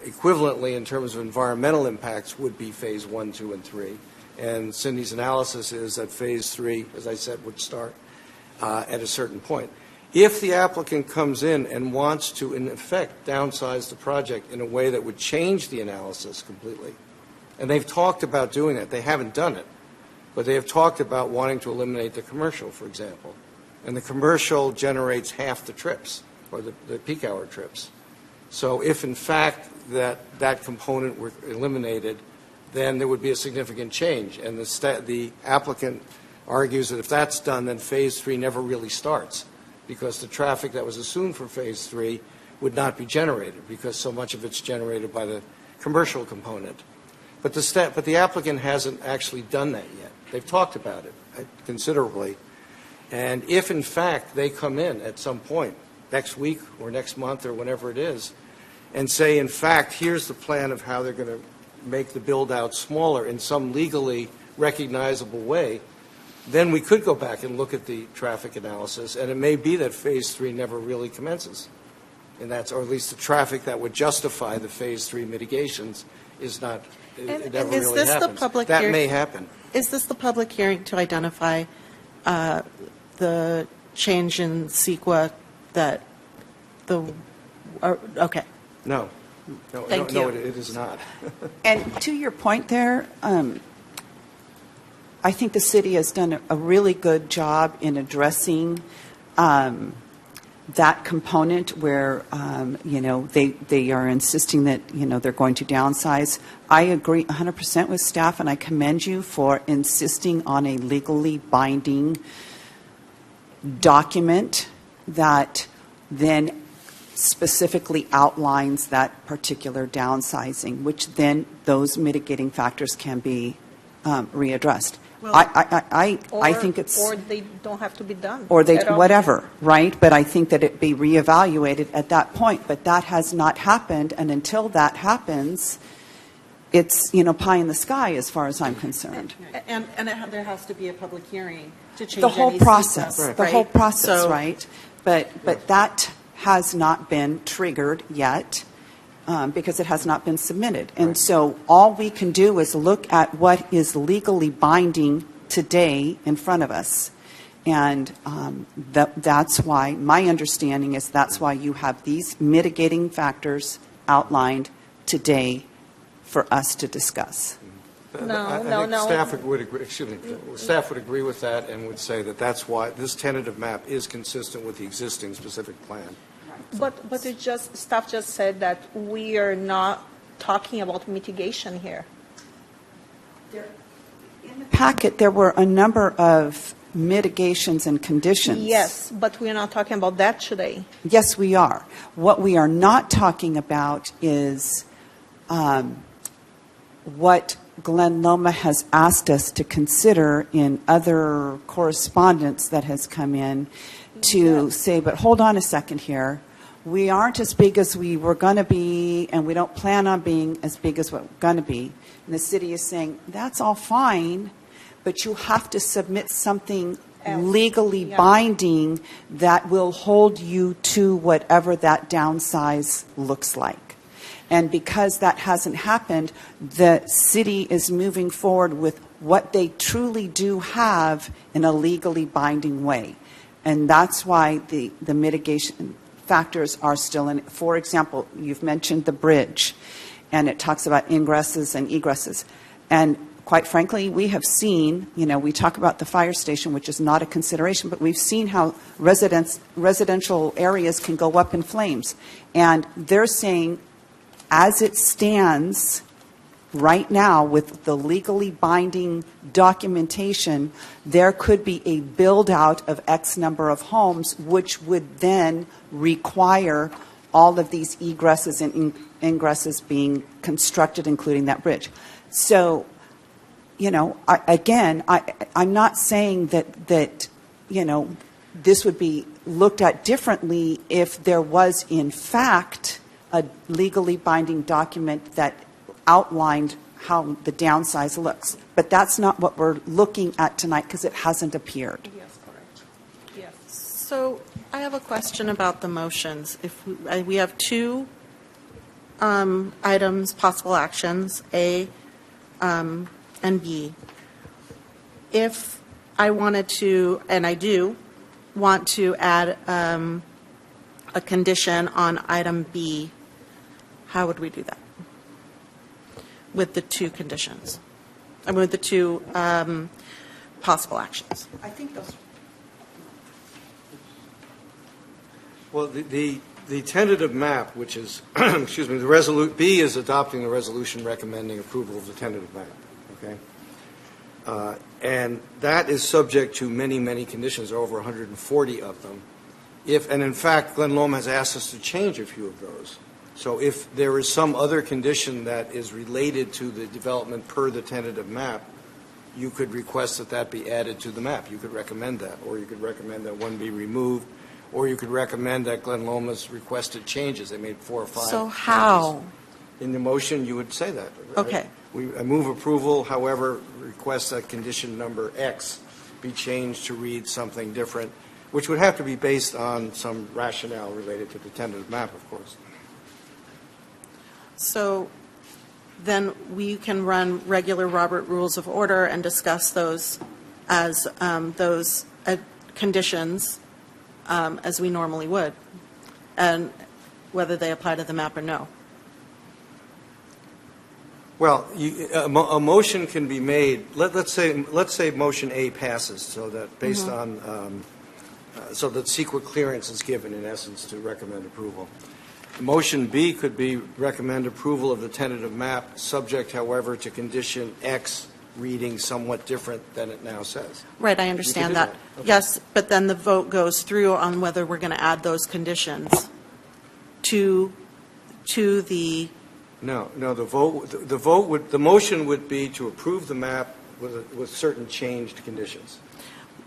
equivalently in terms of environmental impacts would be phase 1, 2, and 3. And Cindy's analysis is that phase 3, as I said, would start at a certain point. If the applicant comes in and wants to, in effect, downsize the project in a way that would change the analysis completely, and they've talked about doing that, they haven't done it, but they have talked about wanting to eliminate the commercial, for example. And the commercial generates half the trips, or the peak hour trips. So if, in fact, that component were eliminated, then there would be a significant change. And the applicant argues that if that's done, then phase 3 never really starts, because the traffic that was assumed for phase 3 would not be generated, because so much of it's generated by the commercial component. But the applicant hasn't actually done that yet. They've talked about it considerably. And if, in fact, they come in at some point, next week or next month or whenever it is, and say, in fact, here's the plan of how they're going to make the build-out smaller in some legally recognizable way, then we could go back and look at the traffic analysis, and it may be that phase 3 never really commences. And that's, or at least the traffic that would justify the phase 3 mitigations is not, it never is really this happens. the public That hearing? may happen. Is this the public hearing to identify the change in CEQA that okay. No, Thank you. it is not. And to your point there, I think the city has done a really good job in addressing that component where, they are insisting that, they're going to downsize. I agree 100% with staff, and I commend you for insisting on a legally binding document that then specifically outlines that particular downsizing, which then those mitigating factors can be readdressed. Well, I think it's... Or they don't have to be done. Or they, at all. whatever, right? But I think that it be reevaluated at that point. But that has not happened, and until that happens, it's, pie in the sky as far as I'm concerned. And there has to be a public hearing to change The whole any process, CEQA, the right? whole process, So- right? But that has not been triggered yet because it has not been submitted. And so all we can do is look at what is legally binding today in front of us. And that's why, my understanding is that's why you have these mitigating factors outlined today for us to discuss. I think staff would agree. Excuse me. Staff would agree with that and would say that that's why this tentative map is consistent with the existing specific plan. But staff just said that we are not talking about mitigation here. In the packet, there were a number of mitigations and conditions. Yes, but we are not talking about that today. Yes, we are. What we are not talking about is what Glen Loma has asked us to consider in other correspondence that has come in to say, but hold on a second here. We aren't as big as we were going to be, and we don't plan on being as big as we're going to be. And the city is saying, that's all fine, but you have to submit something legally binding that will hold you to whatever that downsize looks like. And because that hasn't happened, the city is moving forward with what they truly do have in a legally binding way. And that's why the mitigation factors are still in. For example, you've mentioned the bridge, and it talks about ingresses and egresses. And quite frankly, we have seen, we talk about the fire station, which is not a consideration, but we've seen how residential areas can go up in flames. And they're saying, as it stands, right now, with the legally binding documentation, there could be a build-out of X number of homes, which would then require all of these egresses and ingresses being constructed, including that bridge. So, you know, I'm not saying that, you know, this would be looked at differently if there was, in fact, a legally binding document that outlined how the downsize looks. But that's not what we're looking at tonight because it hasn't appeared. Yes, correct. Yes. So I have a question about the motions. If we have two items, possible actions, A and B. If I wanted to, and I do, want to add a condition on item B, how would we do that? With the two conditions, I mean, with the two possible actions. I think those. Well, the tentative map, which is, excuse me, B is adopting the resolution recommending approval of the tentative map, okay? And that is subject to many, many conditions, over 140 of them. And in fact, Glen Loma has asked us to change a few of those. So if there is some other condition that is related to the development per the tentative map, you could request that that be added to the map. You could recommend that, or you could recommend that one be removed, or you could recommend that Glen Loma's requested changes. They made 4 or 5 So changes. how? In the motion, you would say that. Right? Okay. I move approval, however, request that condition number X be changed to read something different, which would have to be based on some rationale related to the tentative map, of course. So then we can run regular Robert Rules of Order and discuss those as those conditions as we normally would, and whether they apply to the map or no. Well, a motion can be made. Let's say motion A passes, so that based on so that secret clearance is given in essence to recommend approval. Motion B could be recommend approval of the tentative map, subject, however, to condition X reading somewhat different than it now says. Right, I understand that. Okay. Yes, but then the vote goes through on whether we're going to add those conditions to the. No. The motion would be to approve the map with certain changed conditions.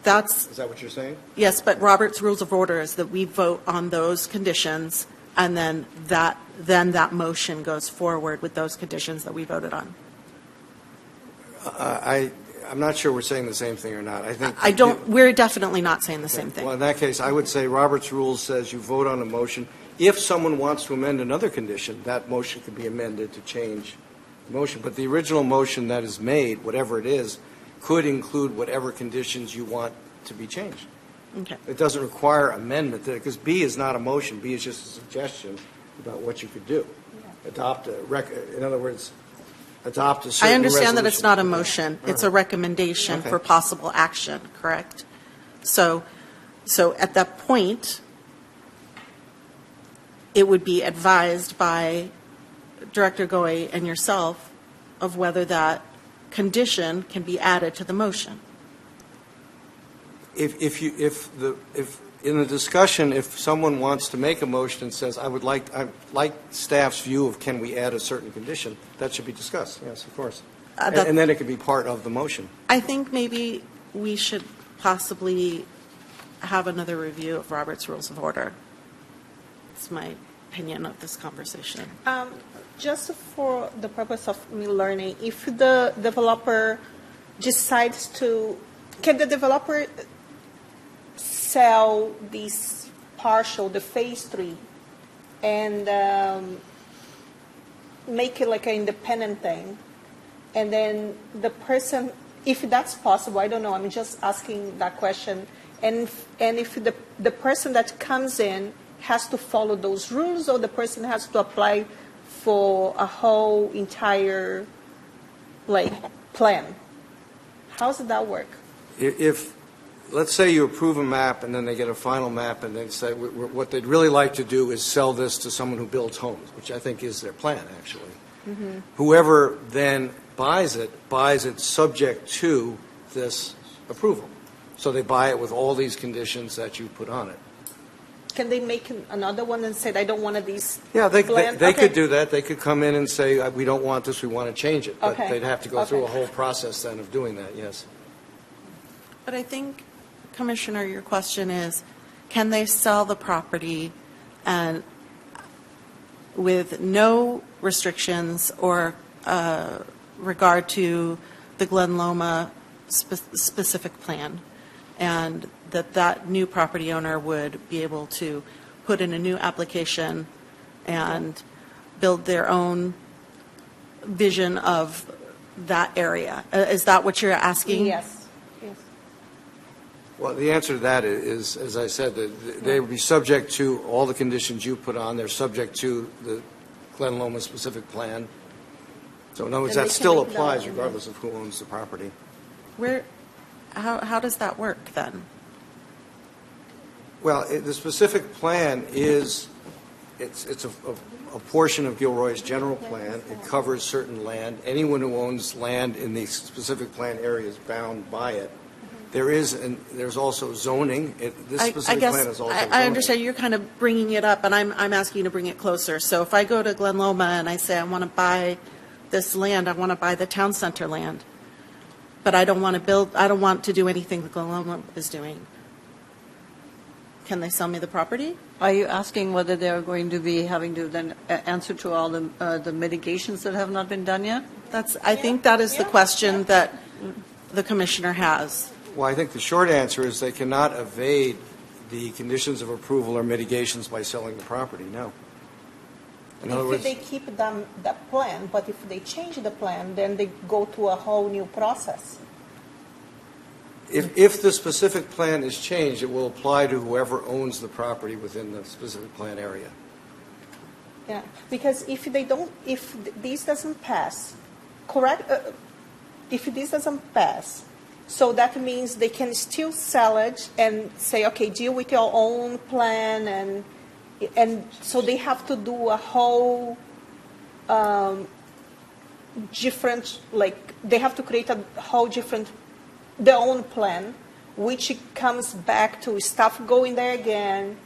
That's. Is that what you're saying? Yes, but Robert's Rules of Order is that we vote on those conditions, and then that motion goes forward with those conditions that we voted on. I'm not sure we're saying the same thing or not. I think We're definitely not saying the same thing. Well, in that case, I would say Robert's Rules says you vote on a motion. If someone wants to amend another condition, that motion could be amended to change the motion. But the original motion that is made, whatever it is, could include whatever conditions you want to be changed. Okay. It doesn't require amendment, because B is not a motion. B is just a suggestion about what you could do. In other words, adopt a certain I understand that it's resolution. not a motion. It's a recommendation Okay. for possible action, correct? So at that point, it would be advised by Director Goey and yourself of whether that condition can be added to the motion. If in the discussion, if someone wants to make a motion and says, I'd like staff's view of can we add a certain condition, that should be discussed. Yes, of course. And then it could be part of the motion. I think maybe we should possibly have another review of Robert's Rules of Order. It's my opinion of this conversation. Just for the purpose of me learning, if the developer decides to, can the developer sell this partial, the phase 3, and make it like an independent thing, and then the person, if that's possible, I don't know, I'm just asking that question, and if the person that comes in has to follow those rules, or the person has to apply for a whole entire plan. How does that work? If, let's say you approve a map and then they get a final map and they say what they'd really like to do is sell this to someone who builds homes, which I think is their plan, actually. Whoever then buys it subject to this approval. So they buy it with all these conditions that you put on it. Can they make another one and say, I don't want these? Yeah, they Okay. could do that. They could come in and say, we don't want this, we want to change it. But Okay. they'd have to go through a Okay. whole process then of doing that, yes. But I think, Commissioner, your question is, can they sell the property and with no restrictions or regard to the Glen Loma specific plan? And that new property owner would be able to put in a new application and build their own vision of that area. Is that what you're asking? Yes. Well, the answer to that is, as I said, that they would be subject to all the conditions you put on. They're subject to the Glen Loma specific plan. So in other words, And they that can still make that applies one. regardless of who owns the property. How does that work then? Well, the specific plan is, it's a portion of Gilroy's general plan. It covers certain land. Anyone who owns land in the specific plan area is bound by it. There's also zoning. This specific plan is also zoning. I understand you're kind of bringing it up, and I'm asking you to bring it closer. So if I go to Glen Loma and I say I want to buy this land, I want to buy the town center land, but I don't want to do anything that Glen Loma is doing. Can they sell me the property? Are you asking whether they're going to be having to then answer to all the mitigations that have not been done yet? I think that is the question that the commissioner has. Well, I think the short answer is they cannot evade the conditions of approval or mitigations by selling the property, no. In other If words, they keep that plan, but if they change the plan, then they go to a whole new process. if the specific plan is changed, it will apply to whoever owns the property within the specific plan area. Yeah, because if this doesn't pass, correct? If this doesn't pass, so that means they can still sell it and say, okay, deal with your own plan, and so they have to do a whole different, like they have to create a whole different, their own plan, which comes back to staff going there again,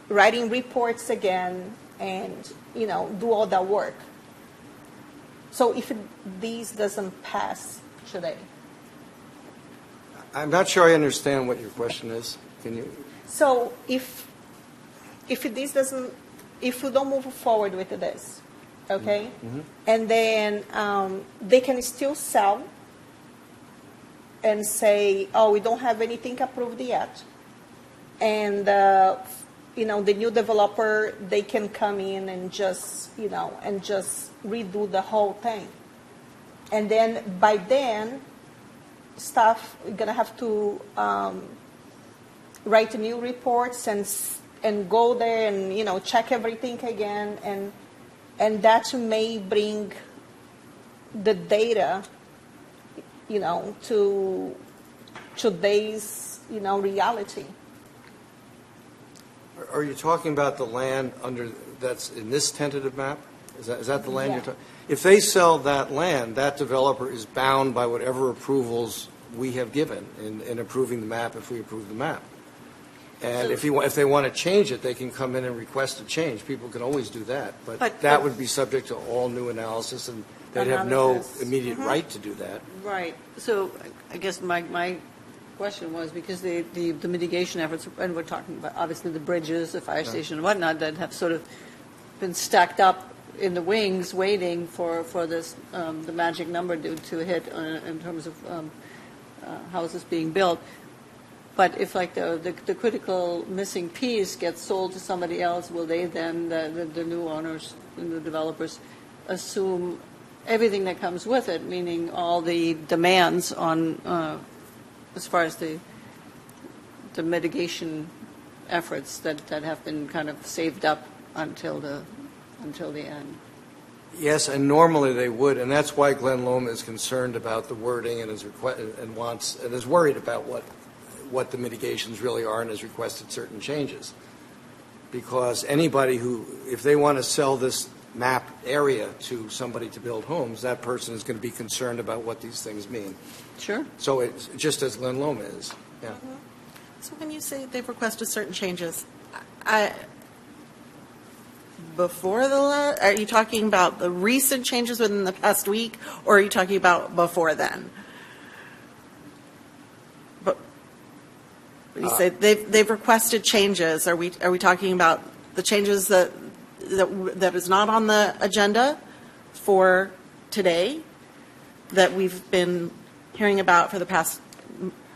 writing reports again, and do all that work. So if this doesn't pass today. I'm not sure I understand what your question is. Can you? So if we don't move forward with this, okay, and then they can still sell and say, oh, we don't have anything approved yet, and the new developer, they can come in and just redo the whole thing, and then by then, staff are gonna have to write new reports and go there and check everything again, and that may bring the data to today's reality. Are you talking about the land that's in this tentative map? Is that the land Yeah. you're talking? If they sell that land, that developer is bound by whatever approvals we have given in approving the map, if we approve the map. And if they want to change it, they can come in and request a change. People can always do that. But that would be subject to all new analysis, and they'd have no Analysis. immediate right to do that. Right. So I guess my question was, because the mitigation efforts, and we're talking about obviously the bridges, the fire station and whatnot, that have sort of been stacked up in the wings waiting for this, the magic number to hit in terms of houses being built. But if like the critical missing piece gets sold to somebody else, will they then, the new owners, the new developers, assume everything that comes with it, meaning all the demands on, as far as the mitigation efforts that have been kind of saved up until the end? Yes, and normally they would, and that's why Glen Loma is concerned about the wording and is worried about what the mitigations really are and has requested certain changes. Because anybody if they want to sell this map area to somebody to build homes, that person is going to be concerned about what these things mean. Sure. So it's just as Lynn Loma is. Yeah. So when you say they've requested certain changes, are you talking about the recent changes within the past week, or are you talking about before then? But you say they've requested changes. Are we talking about the changes that is not on the agenda for today that we've been hearing about for the past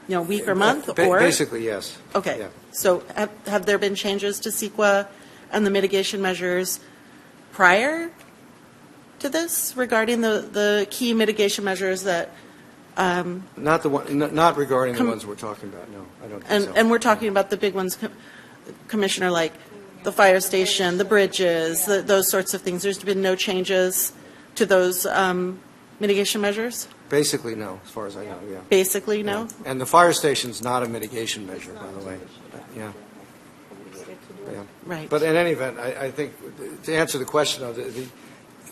week or month? Or Basically, yes. okay. Yeah. So have there been changes to CEQA and the mitigation measures prior to this regarding the key mitigation measures that? Not regarding the ones we're talking about. No, I don't think so. And we're talking about the big ones, Commissioner, like the fire station, the bridges, those sorts of things. There's been no changes to those mitigation measures? Basically, no, as far as I know, yeah. Basically, no? Yeah. And the fire station's not a mitigation measure, by the way. Yeah. Yeah. Right. But in any event, I think to answer the question of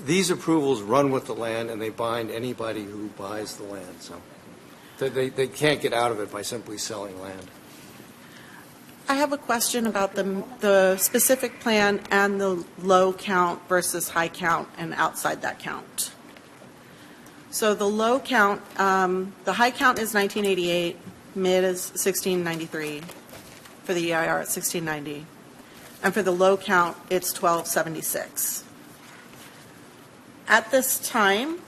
these approvals run with the land and they bind anybody who buys the land. So they can't get out of it by simply selling land. I have a question about the specific plan and the low count versus high count and outside that count. So the low count, the high count is 1988, mid is 1693, for the EIR at 1690. And for the low count, it's 1276. At this time,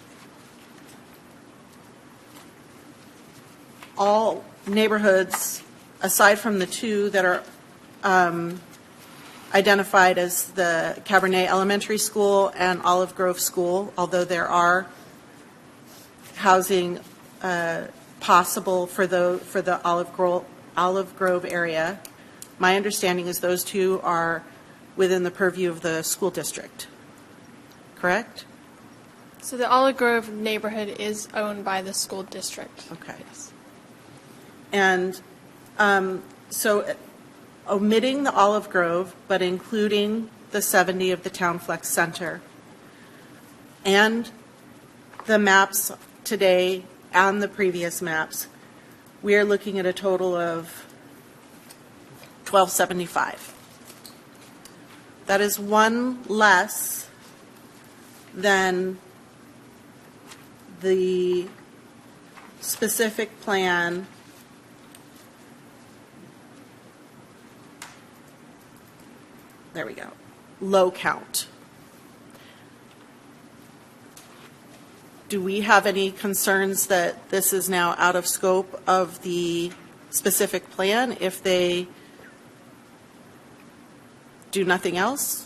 all neighborhoods, aside from the two that are identified as the Cabernet Elementary School and Olive Grove School, although there are housing possible for the Olive Grove area, my understanding is those two are within the purview of the school district, correct? So the Olive Grove neighborhood is owned by the school district. Okay. Yes. And so omitting the Olive Grove, but including the 70 of the Town Flex Center, and the maps today and the previous maps, we are looking at a total of 1275. That is one less than the specific plan there we go, low count. Do we have any concerns that this is now out of scope of the specific plan if they do nothing else?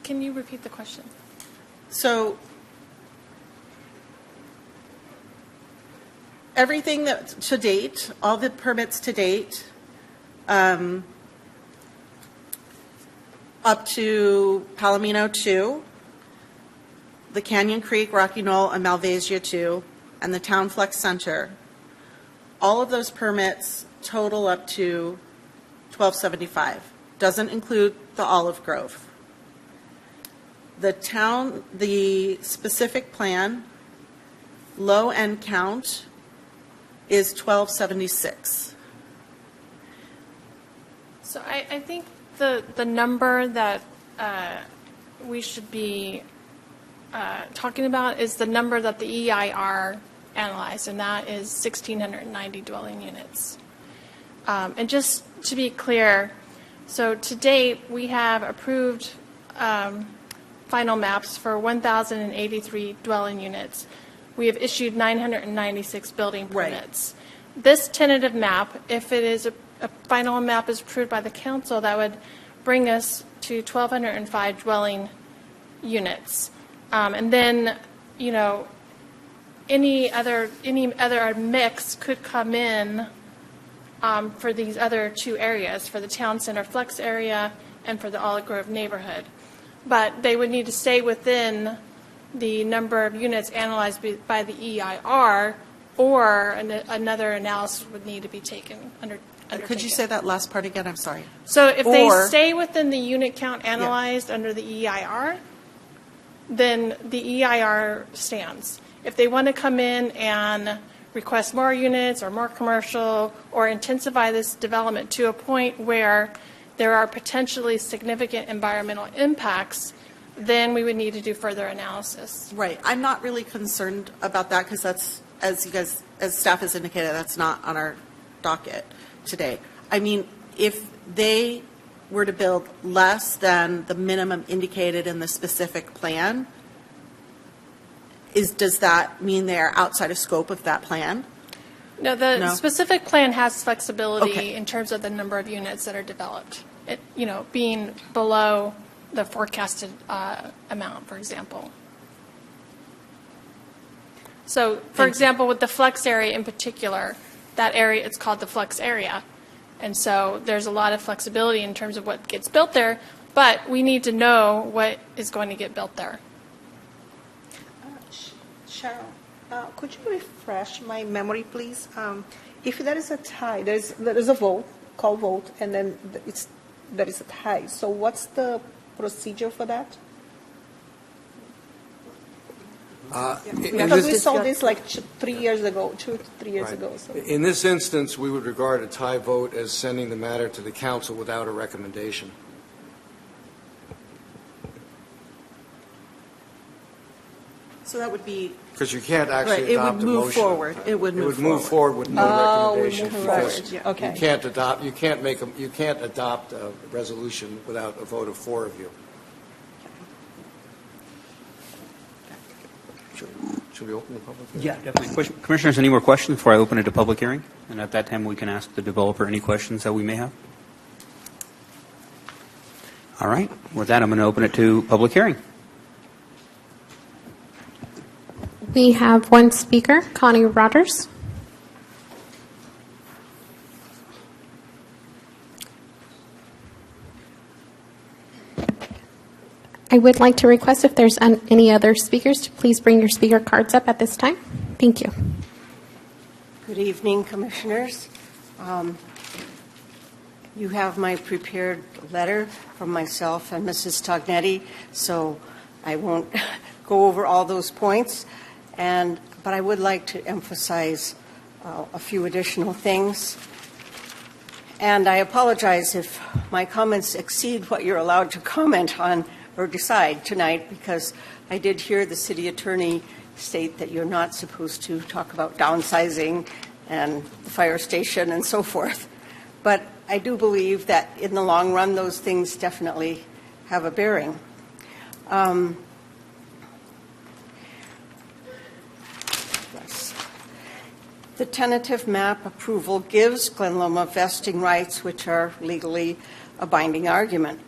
Can you repeat the question? So everything that to date, all the permits to date, up to Palomino 2, the Canyon Creek, Rocky Knoll, and Malvasia 2, and the Town Flex Center, all of those permits total up to $1275. Doesn't include the Olive Grove. The specific plan, low end count, is $1276. So I think the number that we should be talking about is the number that the EIR analyzed, and that is 1,690 dwelling units. And just to be clear, so to date, we have approved final maps for 1,083 dwelling units. We have issued 996 building permits. Right. This tentative map, if it is a final map is approved by the council, that would bring us to 1,205 dwelling units. And then, any other mix could come in for these other two areas, for the Town Center Flex area and for the Olive Grove neighborhood. But they would need to stay within the number of units analyzed by the EIR, or another analysis would need to be taken Could you say that last part again? I'm sorry. So if they Or- stay within the unit count analyzed under the EIR, then the EIR stands. If they want to come in and request more units or more commercial or intensify this development to a point where there are potentially significant environmental impacts, then we would need to do further analysis. Right. I'm not really concerned about that because that's, as you guys, as staff has indicated, that's not on our docket today. I mean, if they were to build less than the minimum indicated in the specific plan, does that mean they're outside of scope of that plan? No, the No? specific plan has flexibility Okay. in terms of the number of units that are developed. It, being below the forecasted amount, for example. So, for example, with the flex area in particular, that area, it's called the flex area. And so there's a lot of flexibility in terms of what gets built there, but we need to know what is going to get built there. Cheryl, could you refresh my memory, please? If there is a tie, there is a vote, call vote, and then there is a tie. So what's the procedure for that? Because we saw this like 3 years ago, 2 to 3 years Right. ago. So. In this instance, we would regard a tie vote as sending the matter to the council without a recommendation. So that would be, Because you can't right, actually it would adopt a move motion. forward. It would move It would move forward with no Oh, we recommendation. move because forward. Yeah, okay. You can't adopt a resolution without a vote of 4 of you. Should we open the public hearing? Yeah, definitely. Commissioners, any more questions before I open it to public hearing? And at that time, we can ask the developer any questions that we may have. All right. With that, I'm going to open it to public hearing. We have one speaker, Connie Rogers. I would like to request if there's any other speakers to please bring your speaker cards up at this time. Thank you. Good evening, Commissioners. You have my prepared letter from myself and Mrs. Tognetti, so I won't go over all those points, but I would like to emphasize a few additional things. And I apologize if my comments exceed what you're allowed to comment on or decide tonight, because I did hear the city attorney state that you're not supposed to talk about downsizing and the fire station and so forth. But I do believe that in the long run, those things definitely have a bearing. Yes. The tentative map approval gives Glen Loma vesting rights, which are legally a binding argument.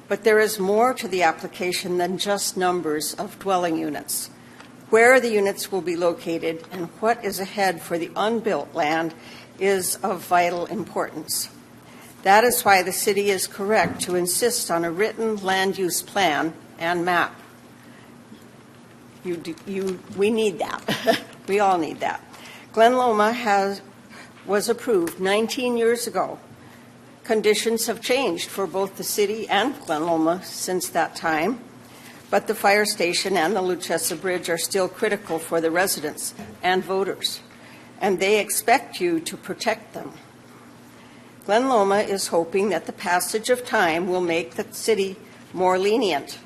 But there is more to the application than just numbers of dwelling units. Where the units will be located and what is ahead for the unbuilt land is of vital importance. That is why the city is correct to insist on a written land use plan and map. We need that. We all need that. Glen Loma was approved 19 years ago. Conditions have changed for both the city and Glen Loma since that time, but the fire station and the Luchesa Bridge are still critical for the residents and voters, and they expect you to protect them. Glen Loma is hoping that the passage of time will make the city more lenient,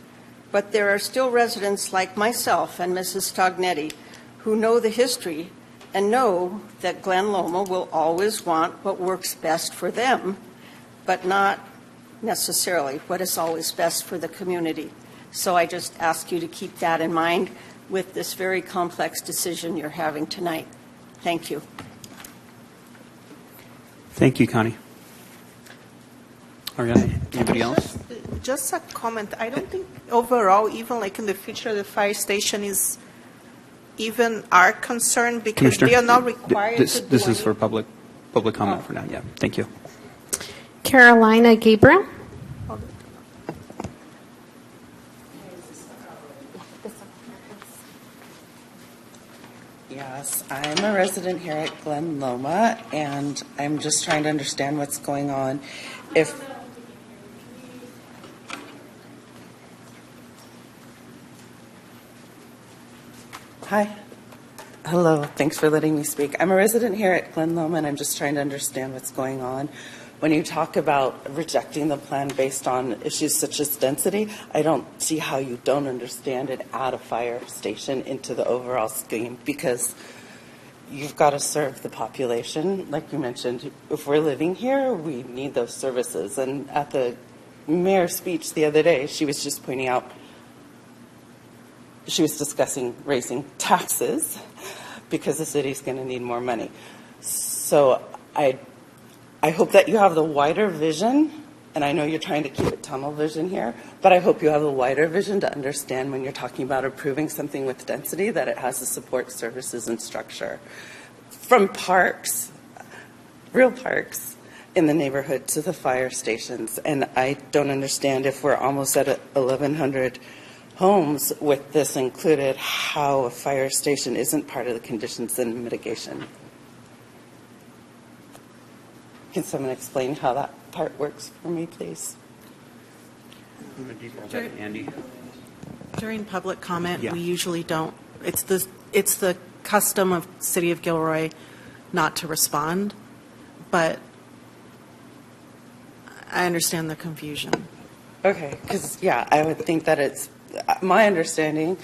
but there are still residents like myself and Mrs. Tognetti who know the history and know that Glen Loma will always want what works best for them, but not necessarily what is always best for the community. So I just ask you to keep that in mind with this very complex decision you're having tonight. Thank you. Thank you, Connie. Ariana, anybody else? Just a comment. I don't think overall, even like in the future, the fire station is even our concern because Commissioner, they are not required to do This is for any- public comment for now. Yeah, thank you. Carolina Gabriel. Yes. Yes, I'm a resident here at Glen Loma, and I'm just trying to understand what's going on. Hi. Hello, thanks for letting me speak. I'm a resident here at Glen Loma, and I'm just trying to understand what's going on. When you talk about rejecting the plan based on issues such as density, I don't see how you don't understand and add a fire station into the overall scheme, because you've got to serve the population. Like you mentioned, if we're living here, we need those services. And at the mayor's speech the other day, she was just pointing out, she was discussing raising taxes because the city's going to need more money. So I hope that you have the wider vision, and I know you're trying to keep it tunnel vision here, but I hope you have a wider vision to understand when you're talking about approving something with density that it has the support services and structure. From parks, real parks in the neighborhood, to the fire stations. And I don't understand, if we're almost at 1,100 homes with this included, how a fire station isn't part of the conditions and mitigation. Can someone explain how that part works for me, please? Andy. During public comment, Yeah. we usually don't, it's the custom of City of Gilroy not to respond, but I understand the confusion. Okay, because, yeah, I would think that it's, my understanding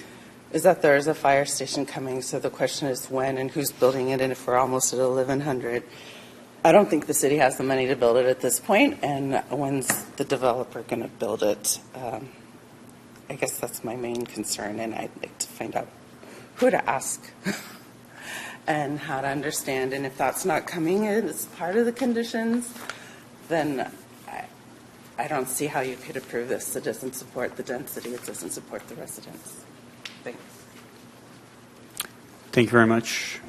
is that there is a fire station coming, so the question is when and who's building it, and if we're almost at 1,100. I don't think the city has the money to build it at this point, and when's the developer going to build it? I guess that's my main concern, and I'd like to find out who to ask and how to understand. And if that's not coming in as part of the conditions, then I don't see how you could approve this. It doesn't support the density. It doesn't support the residents. Thanks. Thank you very much.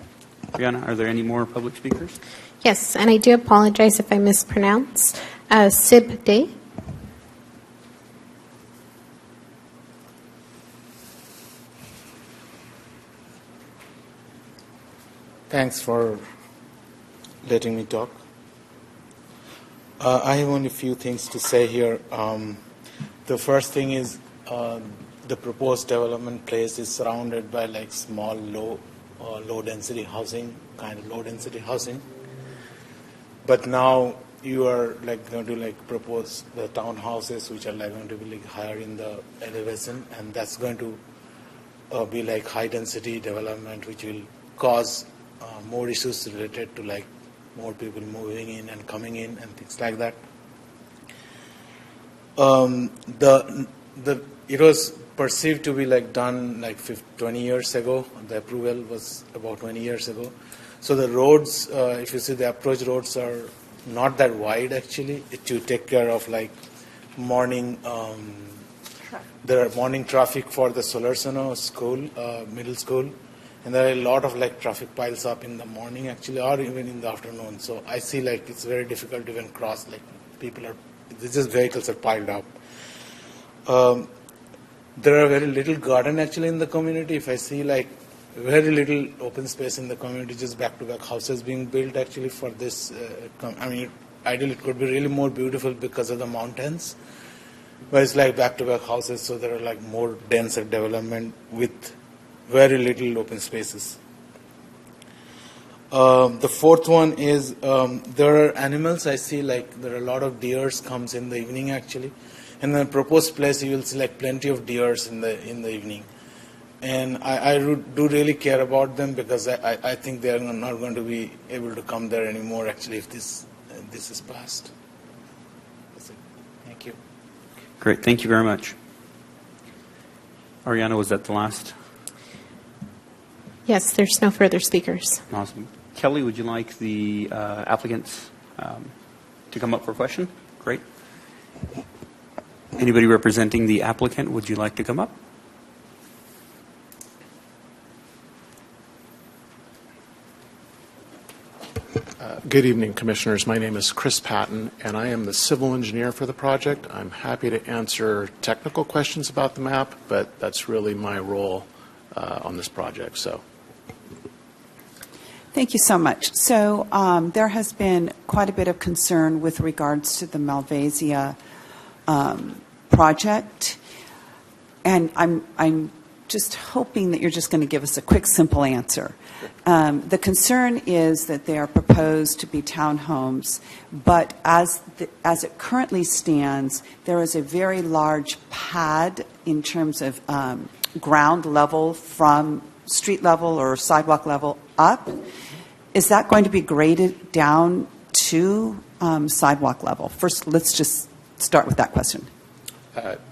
Brianna, are there any more public speakers? Yes, and I do apologize if I mispronounce. Sib Day. Thanks for letting me talk. I have only a few things to say here. The first thing is the proposed development place is surrounded by like small, low density housing, kind of low density housing. But now you are like going to like propose the townhouses, which are like going to be like higher in the elevation, and that's going to be like high density development, which will cause more issues related to like more people moving in and coming in and things like that. It was perceived to be like done like 20 years ago. The approval was about 20 years ago. So the roads, if you see, the approach roads are not that wide actually. To take care of like morning, there are morning traffic for the Solorzano school, middle school, and there are a lot of like traffic piles up in the morning actually, or even in the afternoon. So I see like it's very difficult to even cross. Like just vehicles are piled up. There are very little garden actually in the community. If I see like very little open space in the community, just back-to-back houses being built actually for this. I mean, ideally it could be really more beautiful because of the mountains, but it's like back-to-back houses, so there are like more denser development with very little open spaces. The fourth one is there are animals. I see like there are a lot of deers comes in the evening actually. In the proposed place, you will see like plenty of deers in the evening. And I do really care about them because I think they are not going to be able to come there anymore actually if this is passed. That's it. Thank you. Great. Thank you very much. Ariana, was that the last? Yes, there's no further speakers. Awesome. Kelly, would you like the applicants to come up for a question? Great. Anybody representing the applicant, would you like to come up? Good evening, Commissioners. My name is Chris Patton, and I am the civil engineer for the project. I'm happy to answer technical questions about the map, but that's really my role on this project. So, Thank you so much. So there has been quite a bit of concern with regards to the Malvasia project, and I'm just hoping that you're just going to give us a quick, simple answer. The concern is that they are proposed to be townhomes, but as it currently stands, there is a very large pad in terms of ground level from street level or sidewalk level up. Is that going to be graded down to sidewalk level? First, let's just start with that question.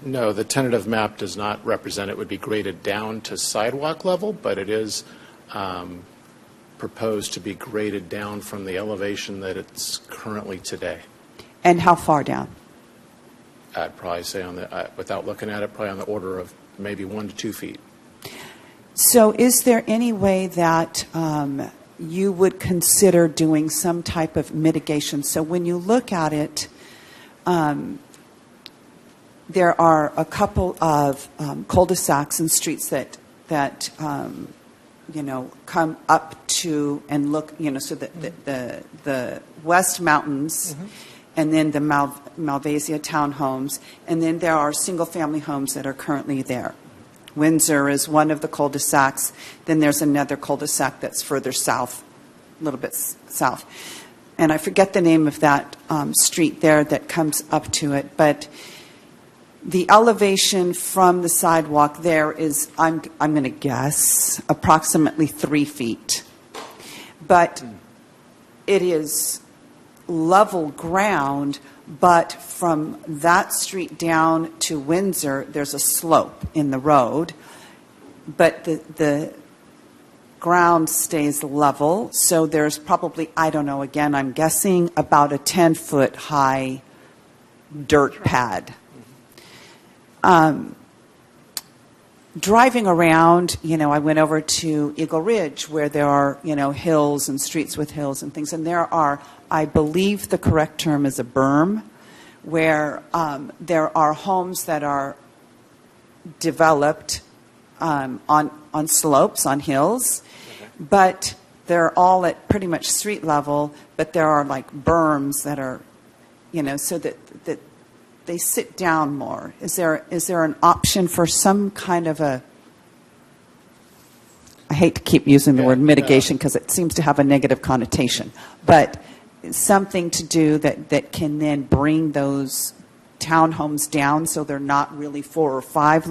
No, the tentative map does not represent it would be graded down to sidewalk level, but it is proposed to be graded down from the elevation that it's currently today. And how far down? I'd probably say without looking at it, probably on the order of maybe 1 to 2 feet. So is there any way that you would consider doing some type of mitigation? So when you look at it, there are a couple of cul-de-sacs and streets that come up to and look, so the West Mountains, and then the Malvasia townhomes, and then there are single-family homes that are currently there. Windsor is one of the cul-de-sacs. Then there's another cul-de-sac that's further south, a little bit south. And I forget the name of that street there that comes up to it. But the elevation from the sidewalk there is, I'm going to guess, approximately 3 feet. But it is level ground, but from that street down to Windsor, there's a slope in the road, but the ground stays level, so there's probably, I don't know, again, I'm guessing about a 10-foot high dirt pad. Driving around, I went over to Eagle Ridge where there are, hills and streets with hills and things, and there are, I believe the correct term is a berm, where there are homes that are developed on slopes, on hills, but they're all at pretty much street level, but there are like berms that are, so that they sit down more. Is there an option for some kind of I hate to keep using the word mitigation because it seems to have a negative connotation, but something to do that can then bring those townhomes down so they're not really 4 or 5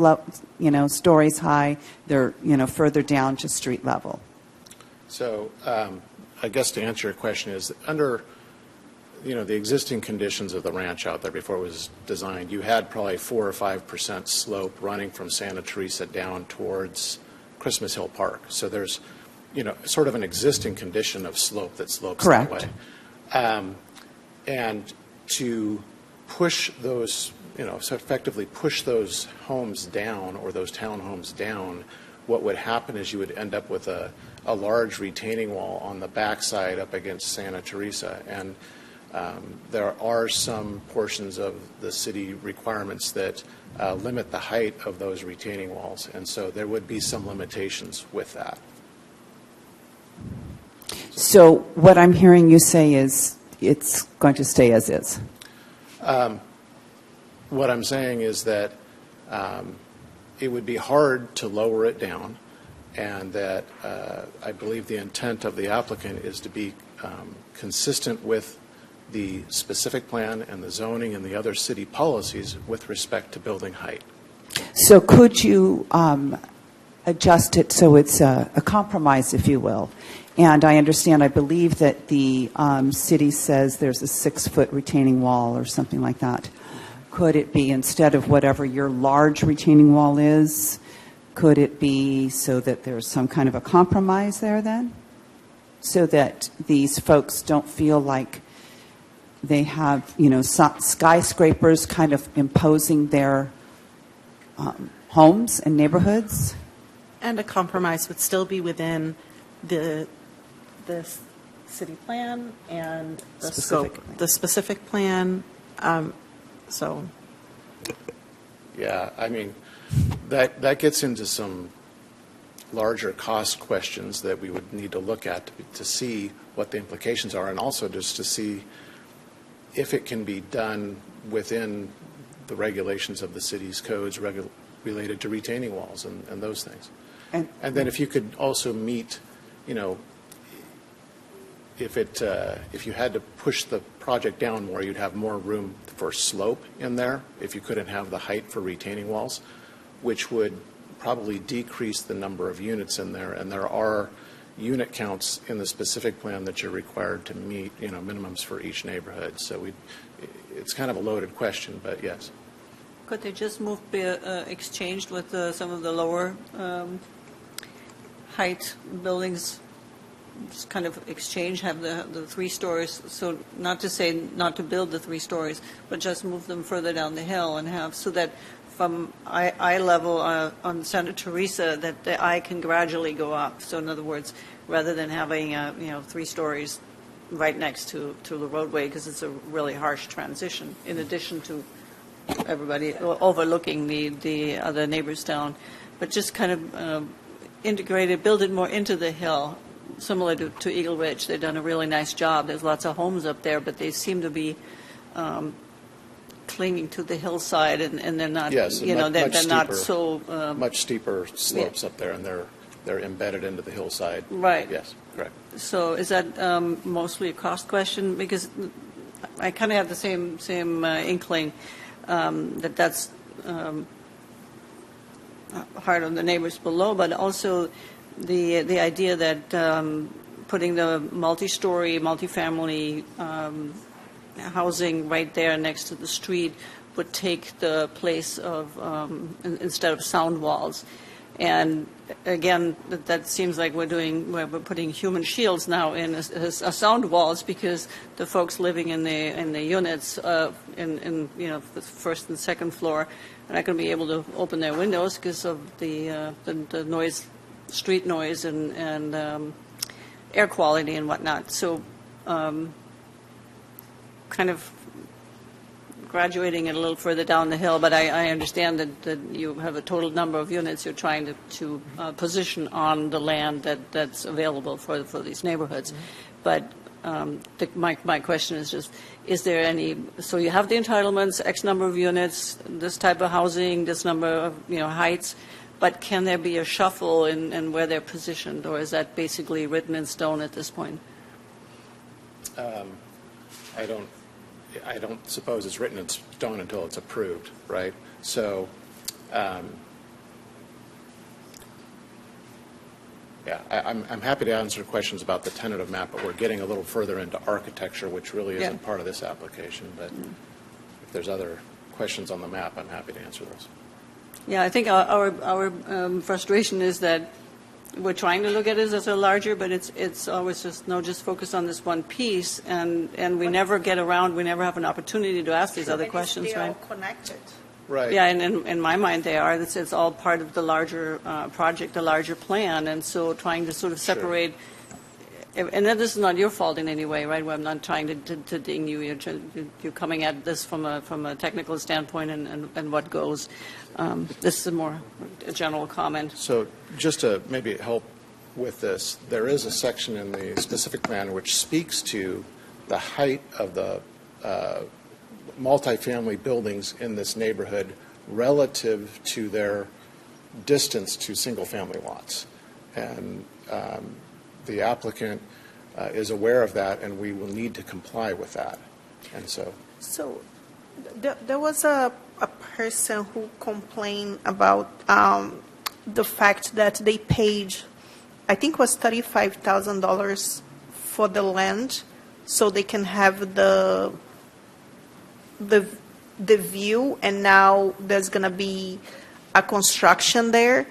stories high. They're further down to street level. So I guess to answer your question is under the existing conditions of the ranch out there before it was designed, you had probably 4 or 5% slope running from Santa Teresa down towards Christmas Hill Park. So there's sort of an existing condition of slope that slopes Correct. That way. And to push those, so effectively push those homes down or those townhomes down, what would happen is you would end up with a large retaining wall on the backside up against Santa Teresa. And there are some portions of the city requirements that limit the height of those retaining walls. And so there would be some limitations with that. So what I'm hearing you say is it's going to stay as is. What I'm saying is that it would be hard to lower it down, and that I believe the intent of the applicant is to be consistent with the specific plan and the zoning and the other city policies with respect to building height. So could you adjust it so it's a compromise, if you will? And I understand, I believe that the city says there's a 6-foot retaining wall or something like that. Could it be, instead of whatever your large retaining wall is, could it be so that there's some kind of a compromise there then? So that these folks don't feel like they have, skyscrapers kind of imposing their homes and neighborhoods? And a compromise would still be within the city plan and the scope, the specific plan. So. Yeah, I mean, that gets into some larger cost questions that we would need to look at to see what the implications are, and also just to see if it can be done within the regulations of the city's codes related to retaining walls and those things. And then if you could also meet, you know, if you had to push the project down more, you'd have more room for slope in there if you couldn't have the height for retaining walls, which would probably decrease the number of units in there. And there are unit counts in the specific plan that you're required to meet, you know, minimums for each neighborhood. So it's kind of a loaded question, but yes. Could they just be exchanged with some of the lower height buildings? Just kind of exchange, have the 3 stories, so not to say not to build the 3 stories, but just move them further down the hill and have, so that from eye level on Santa Teresa, that the eye can gradually go up. So in other words, rather than having 3 stories right next to the roadway, because it's a really harsh transition, in addition to everybody overlooking the other neighbors down, but just kind of integrate it, build it more into the hill. Similar to Eagle Ridge, they've done a really nice job. There's lots of homes up there, but they seem to be clinging to the hillside, and they're not. Yes, they're not so much steeper slopes up there, and they're embedded into the hillside. Right. Yes, correct. So is that mostly a cost question? Because I kind of have the same inkling that's hard on the neighbors below, but also the idea that putting the multi-story, multi-family housing right there next to the street would take the place of, instead of sound walls. And again, that seems like we're putting human shields now in as sound walls, because the folks living in the units in the first and second floor are not going to be able to open their windows because of the noise, street noise, and air quality and whatnot. So kind of graduating it a little further down the hill, but I understand that you have a total number of units you're trying to position on the land that's available for these neighborhoods. Mm-hmm. But my question is just, is there any, so you have the entitlements, X number of units, this type of housing, this number of heights, but can there be a shuffle in where they're positioned, or is that basically written in stone at this point? I don't suppose it's written in stone until it's approved, right? So, I'm happy to answer questions about the tentative map, but we're getting a little further into architecture, which really isn't part of this application. But if there's other questions on the map, I'm happy to answer those. Yeah, I think our frustration is that we're trying to look at it as a larger, but it's always just focus on this one piece, and we never get around, we never have an opportunity to ask these other questions, they're right? all connected. Right. Yeah, and in my mind they are. It's all part of the larger project, the larger plan, and so trying to sort of separate. Sure. And this is not your fault in any way, right? Where I'm not trying to ding you. You're coming at this from a technical standpoint and what goes. This is more a general comment. So just to maybe help with this, there is a section in the specific plan which speaks to the height of the multifamily buildings in this neighborhood relative to their distance to single-family lots. And the applicant is aware of that, and we will need to comply with that. And so there was a person who complained about the fact that they paid, I think it was $35,000 for the land so they can have the view, and now there's going to be a construction there.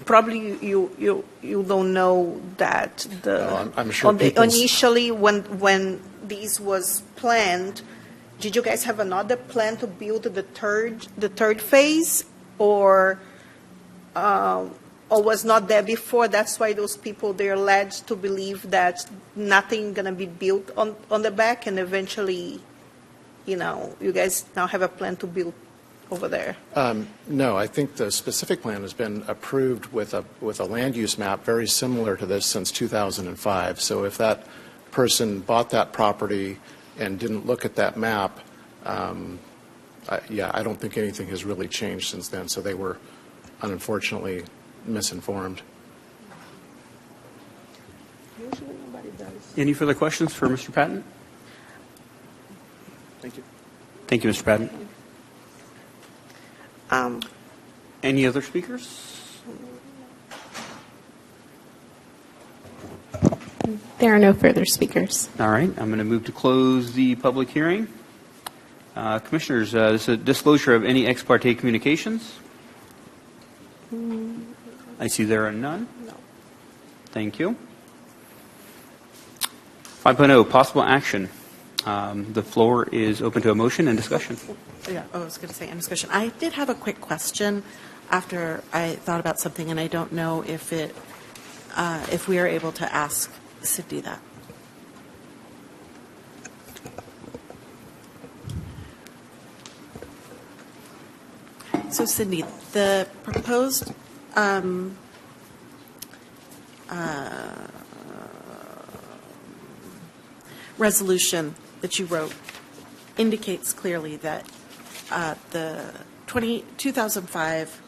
Probably you don't know that I'm sure initially when this was planned, did you guys have another plan to build the third phase, or was not there before? That's why those people, they're led to believe that nothing going to be built on the back, and eventually, you guys now have a plan to build over there? No, I think the specific plan has been approved with a land use map very similar to this since 2005. So if that person bought that property and didn't look at that map, I don't think anything has really changed since then. So they were unfortunately misinformed. Any further questions for Mr. Patton? Thank you. Thank you, Mr. Patton. Any other speakers? There are no further speakers. All right, I'm going to move to close the public hearing. Commissioners, this is a disclosure of any ex parte communications. I see there are none. No. Thank you. 5.0, possible action. The floor is open to a motion and discussion. Yeah, I was going to say, in discussion. I did have a quick question after I thought about something, and I don't know if we are able to ask Cindy that. So, Cindy, the proposed resolution that you wrote indicates clearly that the 2005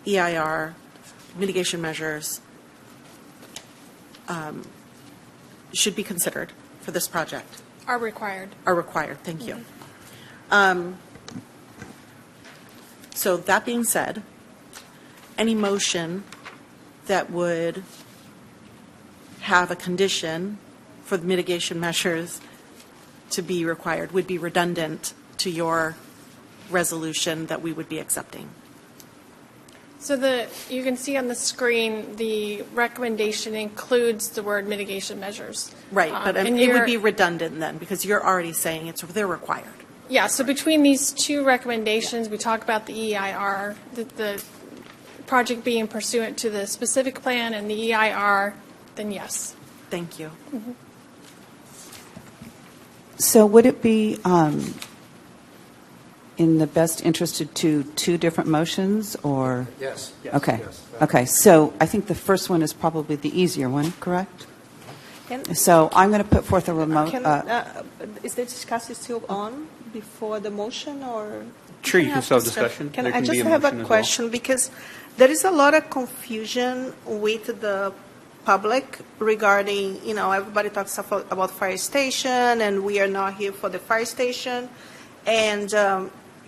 EIR mitigation measures should be considered for this project. Are required. Are required, thank you. So that being said, any motion that would have a condition for the mitigation measures to be required would be redundant to your resolution that we would be accepting. So you can see on the screen, the recommendation includes the word mitigation measures. Right, but and it would be redundant then, because you're already saying they're required. Yeah, so between these two recommendations, we talk about the EIR, the project being pursuant to the specific plan and the EIR, then yes. Thank you. Mm-hmm. So would it be in the best interest to do two different motions, or? Yes. Okay. Yes. Okay. So I think the first one is probably the easier one, correct? So I'm going to put forth a remote. Is the discussion still on before the motion, or? Sure, you can still have discussion. Can There I can just be a have motion a as question? Because there is a lot of confusion with the public regarding, everybody talks about fire station, and we are not here for the fire station. And,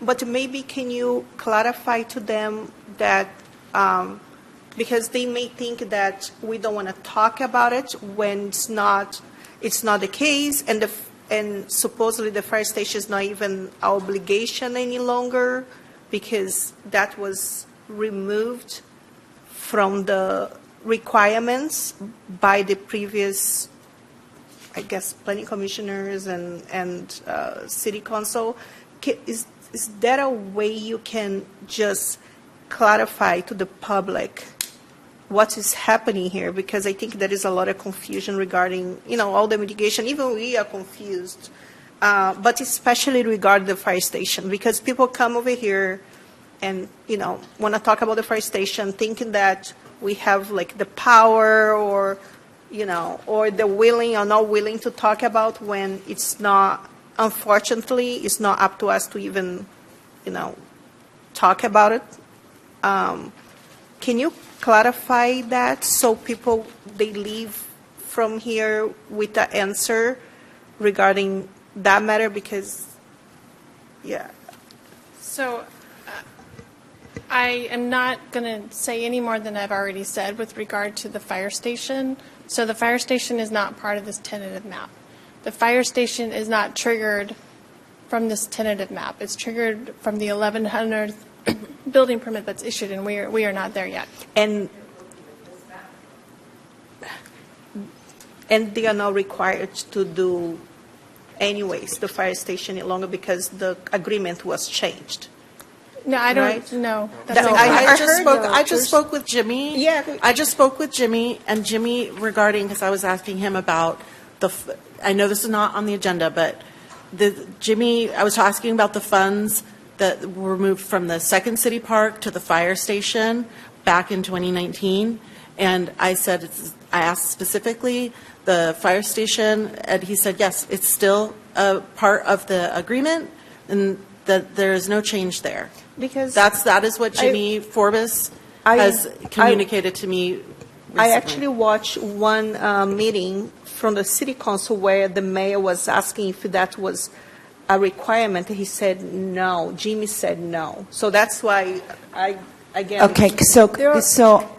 but maybe can you clarify to them that, because they may think that we don't want to talk about it when it's not the case, and supposedly the fire station is not even our obligation any longer, because that was removed from the requirements by the previous, I guess, planning commissioners and city council. Is there a way you can just clarify to the public what is happening here? Because I think there is a lot of confusion regarding, all the mitigation. Even we are confused, but especially regarding the fire station, because people come over here and, want to talk about the fire station thinking that we have like the power or the willing or not willing to talk about, when it's not, unfortunately, it's not up to us to even, talk about it. Can you clarify that so people, they leave from here with the answer regarding that matter? Because, yeah. So I am not going to say any more than I've already said with regard to the fire station. So the fire station is not part of this tentative map. The fire station is not triggered from this tentative map. It's triggered from the 1100th building permit that's issued, and we are not there yet. And they are not required to do anyways the fire station any longer because the agreement was changed. No, I don't Right? know. I just spoke with Jimmy. Yeah. I just spoke with Jimmy, and Jimmy regarding, because I was asking him about I know this is not on the agenda, but Jimmy, I was asking about the funds that were moved from the second city park to the fire station back in 2019. And I asked specifically the fire station, and he said, yes, it's still a part of the agreement, and that there is no change there. Because that is what Jimmy Forbes has communicated to me recently. I actually watched one meeting from the city council where the mayor was asking if that was a requirement. He said no. Jimmy said no. So that's why again. Okay, so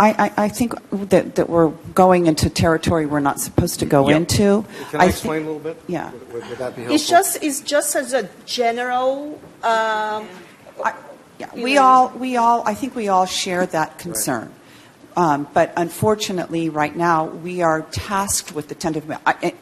I think that we're going into territory we're not supposed to go into. Can I explain a little bit? Yeah. Would that be helpful? It's just as a general. I think we all share that concern. But unfortunately, right now, we are tasked with the tentative.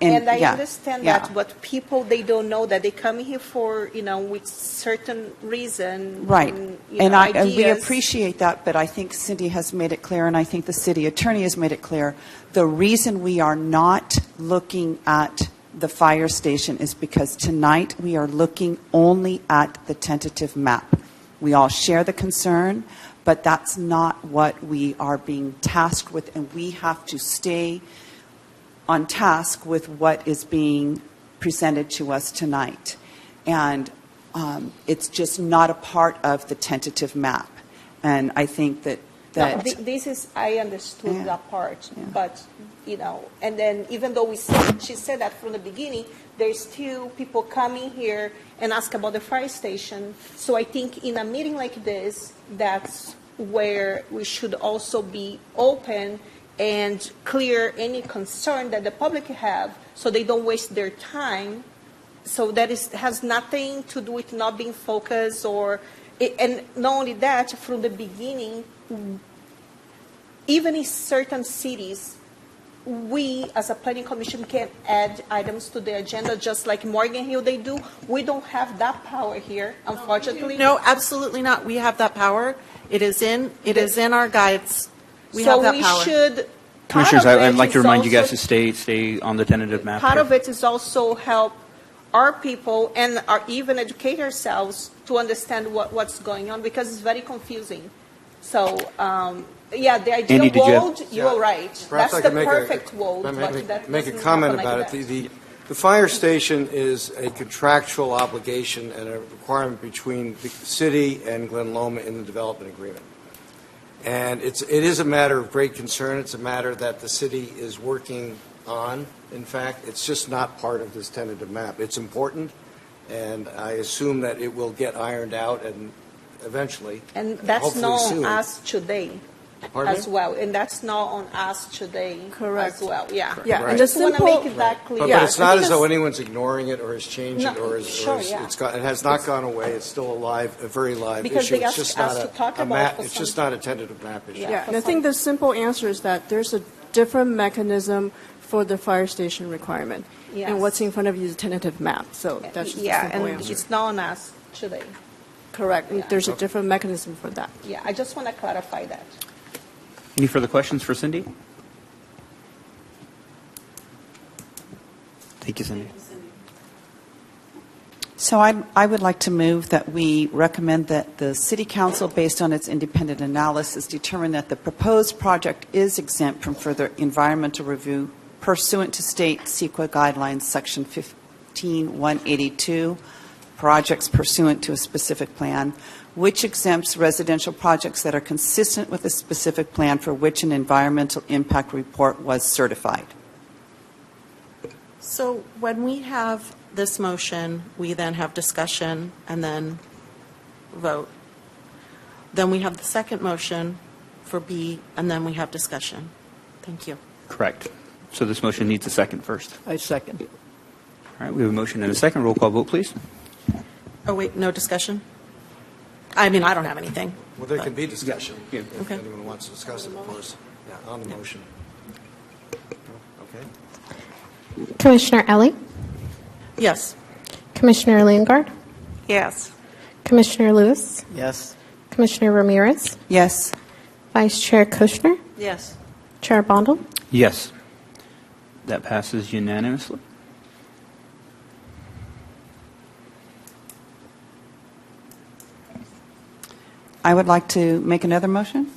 And I understand that, but people, they don't know that. They come here for, with certain reason. Right. And we ideas. appreciate that, but I think Cindy has made it clear, and I think the city attorney has made it clear, the reason we are not looking at the fire station is because tonight we are looking only at the tentative map. We all share the concern, but that's not what we are being tasked with, and we have to stay on task with what is being presented to us tonight. And it's just not a part of the tentative map. And I think that this is, I understood that part, but, and then even though she said that from the beginning, there's still people coming here and ask about the fire station. So I think in a meeting like this, that's where we should also be open and clear any concern that the public have so they don't waste their time. So that has nothing to do with not being focused and not only that, from the beginning, even in certain cities, we as a planning commission can add items to the agenda just like Morgan Hill they do. We don't have that power here, unfortunately. No, absolutely not. We have that power. It is in our guides. We have that power. Should. Commissioners, I'd like to remind you guys to stay on the tentative map. Part here. of it is also help our people and even educate ourselves to understand what's going on, because it's very confusing. So, the ideal Andy, world, you're right. Perhaps That's the perfect world. Make a comment about it. The fire station is a contractual obligation and a requirement between the city and Glen Loma in the development agreement. And it is a matter of great concern. It's a matter that the city is working on. In fact, it's just not part of this tentative map. It's important, and I assume that it will get ironed out and eventually. And that's not on us today. Pardon as me? well, and that's not on us today as well. Yeah, Yeah, Right. and the just want to simple. make it that clear. But it's not as though anyone's ignoring it or has changed it No, or it has not gone away. It's still a very live Because issue. they It's just asked not us to talk a about map. for It's some- just not a tentative map issue. Yeah, and I think the simple answer is that there's a different mechanism for the fire station requirement. Yes. And what's in front of you is a tentative map. So that's just a simple and answer. it's not on us today. Correct. And there's a different mechanism for that. Yeah, I just want to clarify that. Any further questions for Cindy? Thank you, Cindy. So I would like to move that we recommend that the City Council, based on its independent analysis, determine that the proposed project is exempt from further environmental review pursuant to state CEQA guidelines, Section 15182, projects pursuant to a specific plan, which exempts residential projects that are consistent with a specific plan for which an environmental impact report was certified. So when we have this motion, we then have discussion and then vote. Then we have the second motion for B, and then we have discussion. Thank you. Correct. So this motion needs a second first. I second. All right, we have a motion and a second. Roll call vote, please. Oh, wait, no discussion? I mean, I don't have anything. Well, there can be discussion Yeah. if Okay. anyone wants to discuss it, of course. Yeah, on the motion. Okay. Commissioner Ellie, Yes. Commissioner Leongard, Yes. Commissioner Lewis, Yes. Commissioner Ramirez, Yes. Vice Chair Kushner, Yes. Chair Bondel. Yes. That passes unanimously. I would like to make another motion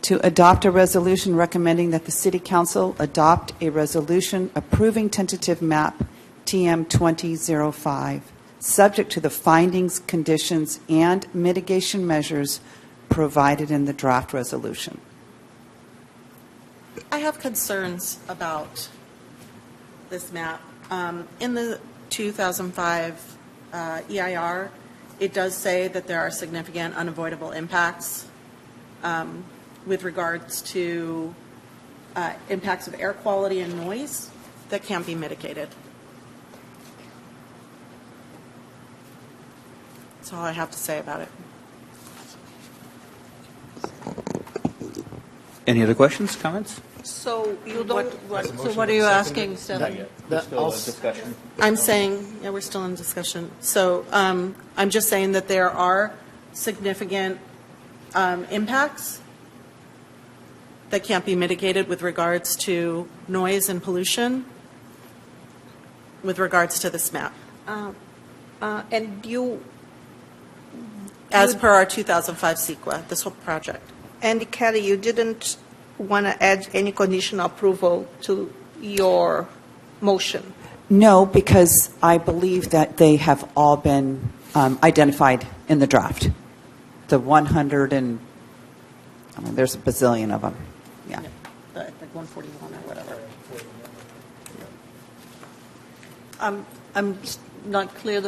to adopt a resolution recommending that the City Council adopt a resolution approving tentative map TM 2005, subject to the findings, conditions, and mitigation measures provided in the draft resolution. I have concerns about this map. In the 2005 EIR, it does say that there are significant unavoidable impacts with regards to impacts of air quality and noise that can't be mitigated. That's all I have to say about it. Any other questions, comments? So you don't. So what are you asking, Stephanie? Still a discussion. I'm saying, yeah, we're still in discussion. So I'm just saying that there are significant impacts that can't be mitigated with regards to noise and pollution with regards to this map, And you. as per our 2005 CEQA, this whole project. And Kelly, you didn't want to add any conditional approval to your motion. No, because I believe that they have all been identified in the draft. The 100 and, there's a bazillion of them. Yeah. Like 141 or whatever. I'm not clear,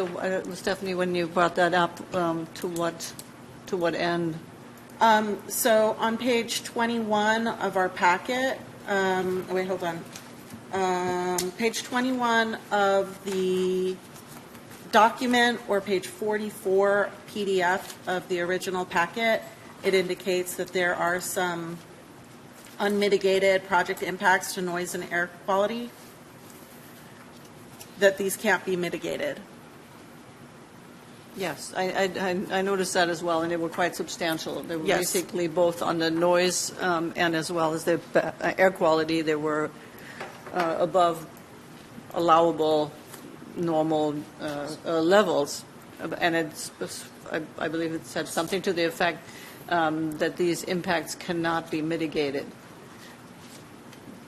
Stephanie, when you brought that up, to what end? So on page 21 of our packet, wait, hold on. Page 21 of the document, or page 44 PDF of the original packet, it indicates that there are some unmitigated project impacts to noise and air quality, that these can't be mitigated. Yes, I noticed that as well, and they were quite substantial. They were Yes. basically both on the noise and as well as the air quality. They were above allowable normal levels, and I believe it said something to the effect that these impacts cannot be mitigated.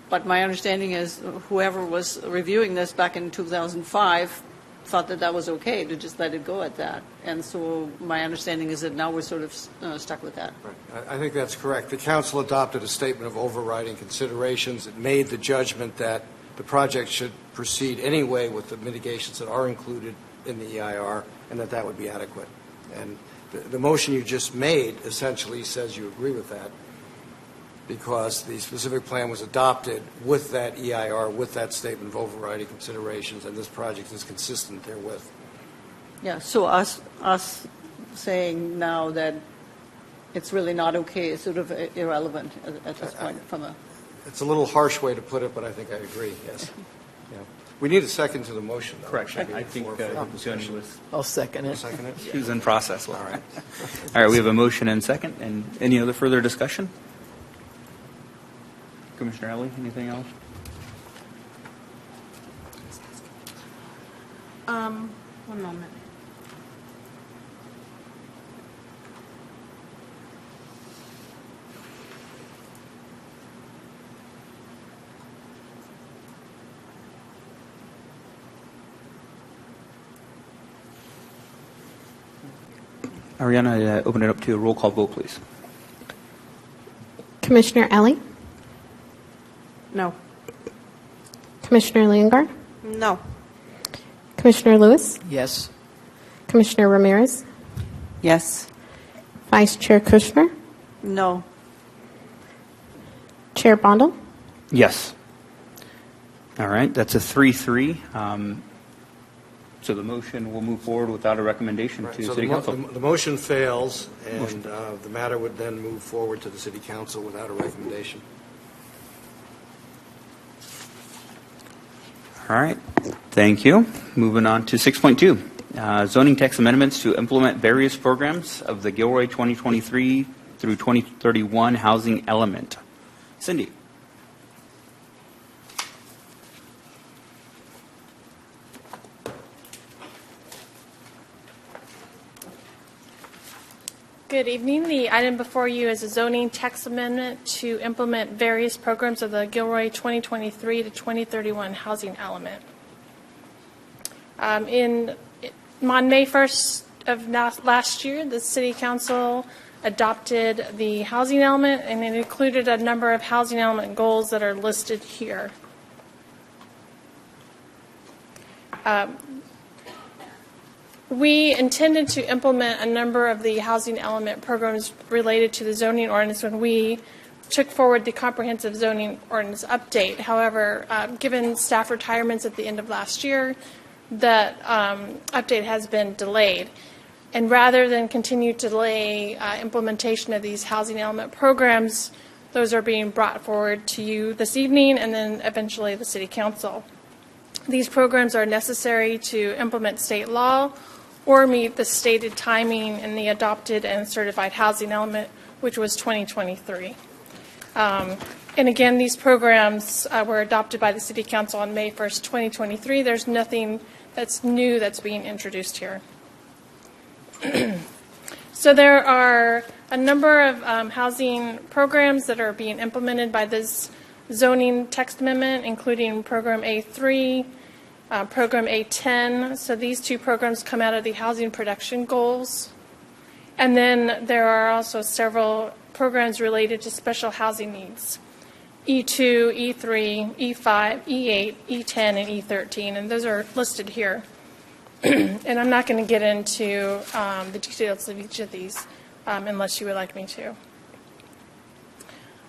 But my understanding is whoever was reviewing this back in 2005 thought that that was okay to just let it go at that. And so my understanding is that now we're sort of stuck with that. Right. I think that's correct. The council adopted a statement of overriding considerations. It made the judgment that the project should proceed anyway with the mitigations that are included in the EIR, and that would be adequate. And the motion you just made essentially says you agree with that, because the specific plan was adopted with that EIR, with that statement of overriding considerations, and this project is consistent therewith. Yeah, so us saying now that it's really not okay is sort of irrelevant at this point from a... It's a little harsh way to put it, but I think I agree, yes. Yeah. We need a second to the motion, though. Correct. I think Joni was... I'll second it. Second it? She was in process. All right. All right, we have a motion and second. And any other further discussion? Commissioner Ellie, anything else? One moment. Ariana, open it up to a roll call vote, please. Commissioner Ellie? No. Commissioner Leongard? No. Commissioner Lewis? Yes. Commissioner Ramirez? Yes. Vice Chair Kushner? No. Chair Bondal? Yes. All right, that's a 3-3. So the motion will move forward without a recommendation to So City Council. the motion fails, and the matter would then move forward to the City Council without a recommendation. All right, thank you. Moving on to 6.2, zoning text amendments to implement various programs of the Gilroy 2023 through 2031 housing element. Cindy. Good evening. The item before you is a zoning text amendment to implement various programs of the Gilroy 2023 to 2031 housing element. On May 1st of last year, the City Council adopted the housing element, and it included a number of housing element goals that are listed here. We intended to implement a number of the housing element programs related to the zoning ordinance when we took forward the comprehensive zoning ordinance update. However, given staff retirements at the end of last year, that update has been delayed. And rather than continue to delay implementation of these housing element programs, those are being brought forward to you this evening and then eventually the City Council. These programs are necessary to implement state law or meet the stated timing in the adopted and certified housing element, which was 2023. And again, these programs were adopted by the City Council on May 1st, 2023. There's nothing that's new that's being introduced here. So there are a number of housing programs that are being implemented by this zoning text amendment, including Program A3, Program A10. So these two programs come out of the housing production goals. And then there are also several programs related to special housing needs. E2, E3, E5, E8, E10, and E13, and those are listed here. And I'm not going to get into the details of each of these unless you would like me to.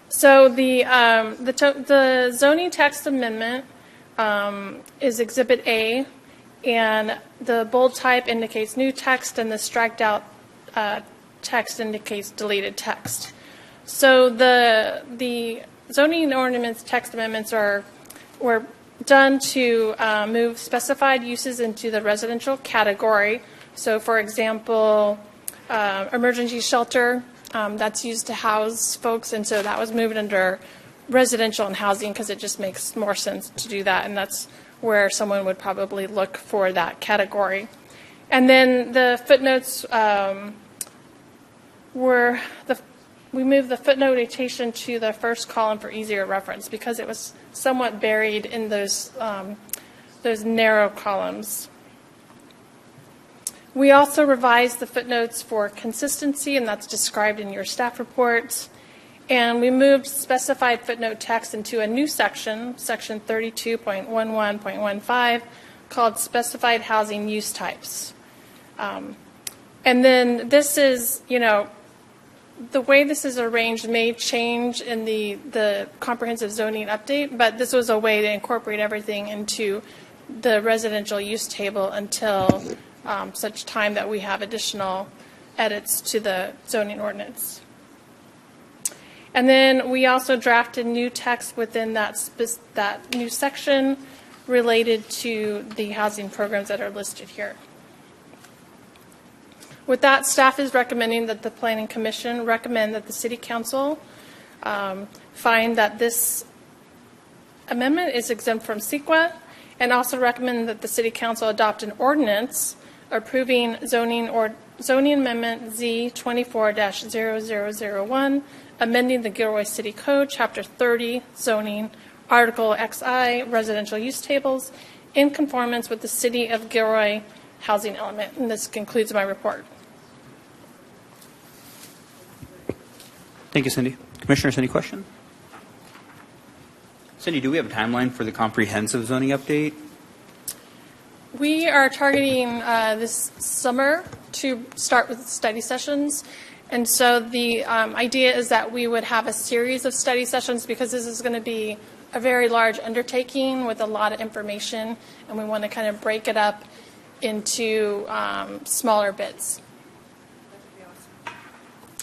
So the zoning text amendment is Exhibit A, and the bold type indicates new text, and the striked out text indicates deleted text. So the zoning ordinance text amendments were done to move specified uses into the residential category. So, for example, emergency shelter, that's used to house folks, and so that was moved under residential and housing because it just makes more sense to do that, and that's where someone would probably look for that category. And then the footnotes we moved the footnote notation to the first column for easier reference because it was somewhat buried in those narrow columns. We also revised the footnotes for consistency, and that's described in your staff reports. And we moved specified footnote text into a new section, section 32.11.15, called Specified Housing Use Types. And then this is, the way this is arranged may change in the comprehensive zoning update, but this was a way to incorporate everything into the residential use table until such time that we have additional edits to the zoning ordinance. And then we also drafted new text within that new section related to the housing programs that are listed here. With that, staff is recommending that the Planning Commission recommend that the City Council find that this amendment is exempt from CEQA, and also recommend that the City Council adopt an ordinance approving zoning amendment Z 24-0001, amending the Gilroy City Code, Chapter 30, Zoning, Article XI, Residential Use Tables, in conformance with the City of Gilroy housing element. And this concludes my report. Thank you, Cindy. Commissioners, any questions? Cindy, do we have a timeline for the comprehensive zoning update? We are targeting this summer to start with study sessions. And so the idea is that we would have a series of study sessions because this is going to be a very large undertaking with a lot of information, and we want to kind of break it up into smaller bits.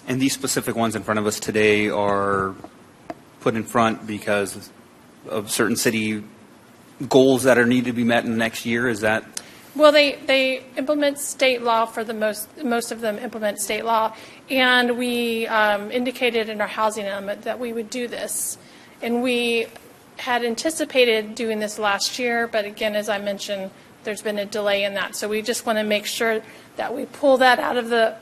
And these specific ones in front of us today are put in front because of certain city goals that are needed to be met in the next year? Is that? Well, they implement state law for the most of them implement state law, and we indicated in our housing element that we would do this, and we had anticipated doing this last year, but again, as I mentioned, there's been a delay in that. So we just want to make sure that we pull that out of the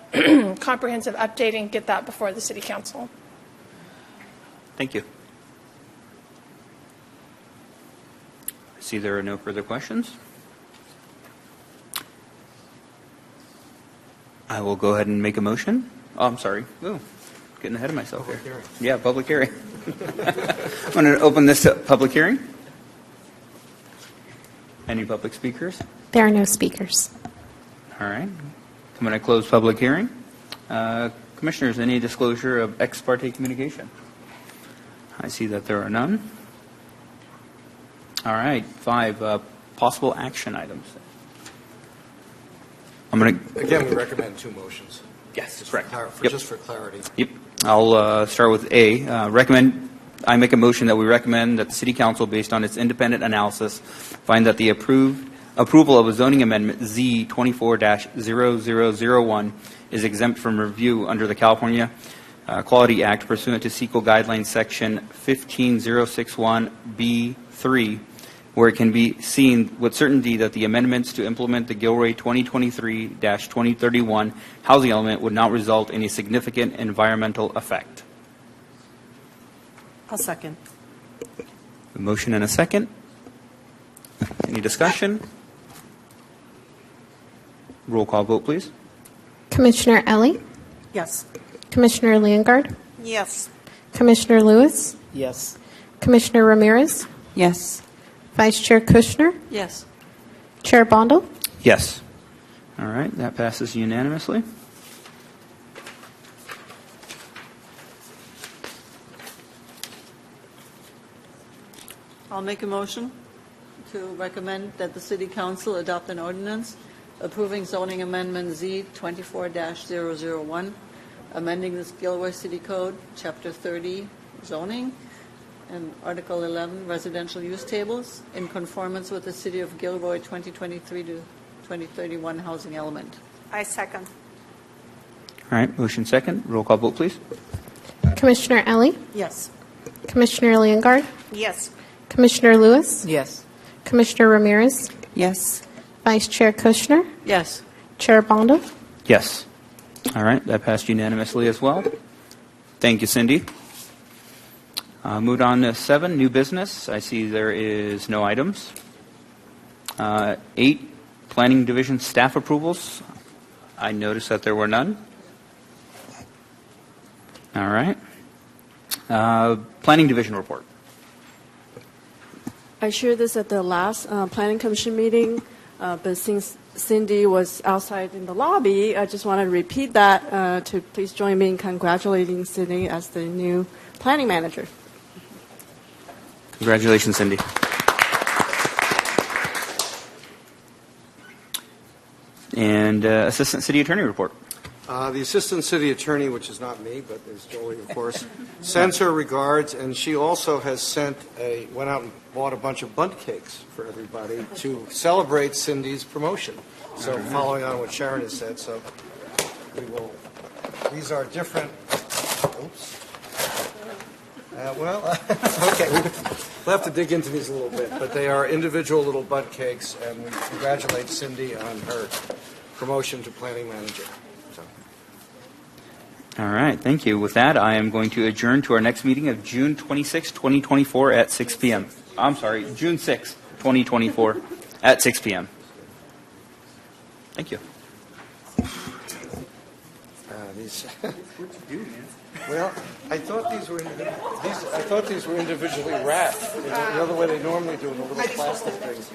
comprehensive update and get that before the City Council. Thank you. I see there are no further questions. I will go ahead and make a motion. Oh, I'm sorry. Ooh, getting ahead of myself here. Hearing. Yeah, public hearing. I'm going to open this public hearing. Any public speakers? There are no speakers. All right. I'm going to close public hearing. Commissioners, any disclosure of ex parte communication? I see that there are none. All right. 5, possible action items. I'm going to... Again, we recommend 2 motions. Yes, Just correct. Just for clarity. Yep. I'll start with A. I make a motion that we recommend that the City Council, based on its independent analysis, find that the approval of a zoning amendment Z 24-0001 is exempt from review under the California Quality Act pursuant to CEQA Guidelines Section 15061B3, where it can be seen with certainty that the amendments to implement the Gilroy 2023-2031 housing element would not result in a significant environmental effect. I'll second. A motion and a second. Any discussion? Roll call vote, please. Commissioner Ellie, Yes. Commissioner Leongard, Yes. Commissioner Lewis, Yes. Commissioner Ramirez, Yes. Vice Chair Kushner, Yes. Chair Bondal. Yes. All right, that passes unanimously. I'll make a motion to recommend that the City Council adopt an ordinance approving zoning amendment Z 24-001, amending the Gilroy City Code, Chapter 30, zoning, and Article 11, residential use tables, in conformance with the City of Gilroy 2023 to 2031 housing element. I second. All right, motion second. Roll call vote, please. Commissioner Ellie, Yes. Commissioner Leongard, Yes. Commissioner Lewis, Yes. Commissioner Ramirez, Yes. Vice Chair Kushner, Yes. Chair Bondal. Yes. All right, that passed unanimously as well. Thank you, Cindy. Moved on to 7, new business. I see there is no items. 8, Planning Division staff approvals. I noticed that there were none. All right. Planning Division report. I shared this at the last Planning Commission meeting, but since Cindy was outside in the lobby, I just want to repeat that to please join me in congratulating Cindy as the new planning manager. Congratulations, Cindy. And Assistant City Attorney report. The Assistant City Attorney, which is not me, but is Jolie, of course, sends her regards, and she also has went out and bought a bunch of bundt cakes for everybody to celebrate Cindy's promotion. So following on what Sharon has said, so these are different, oops. Okay, we'll have to dig into these a little bit, but they are individual little bundt cakes, and we congratulate Cindy on her promotion to planning manager. All right, thank you. With that, I am going to adjourn to our next meeting of June 26, 2024 at 6 p.m. I'm sorry, June 6, 2024 at 6 p.m. Thank you. Well, I thought these were individually wrapped. The other way they normally do in the little plastic things.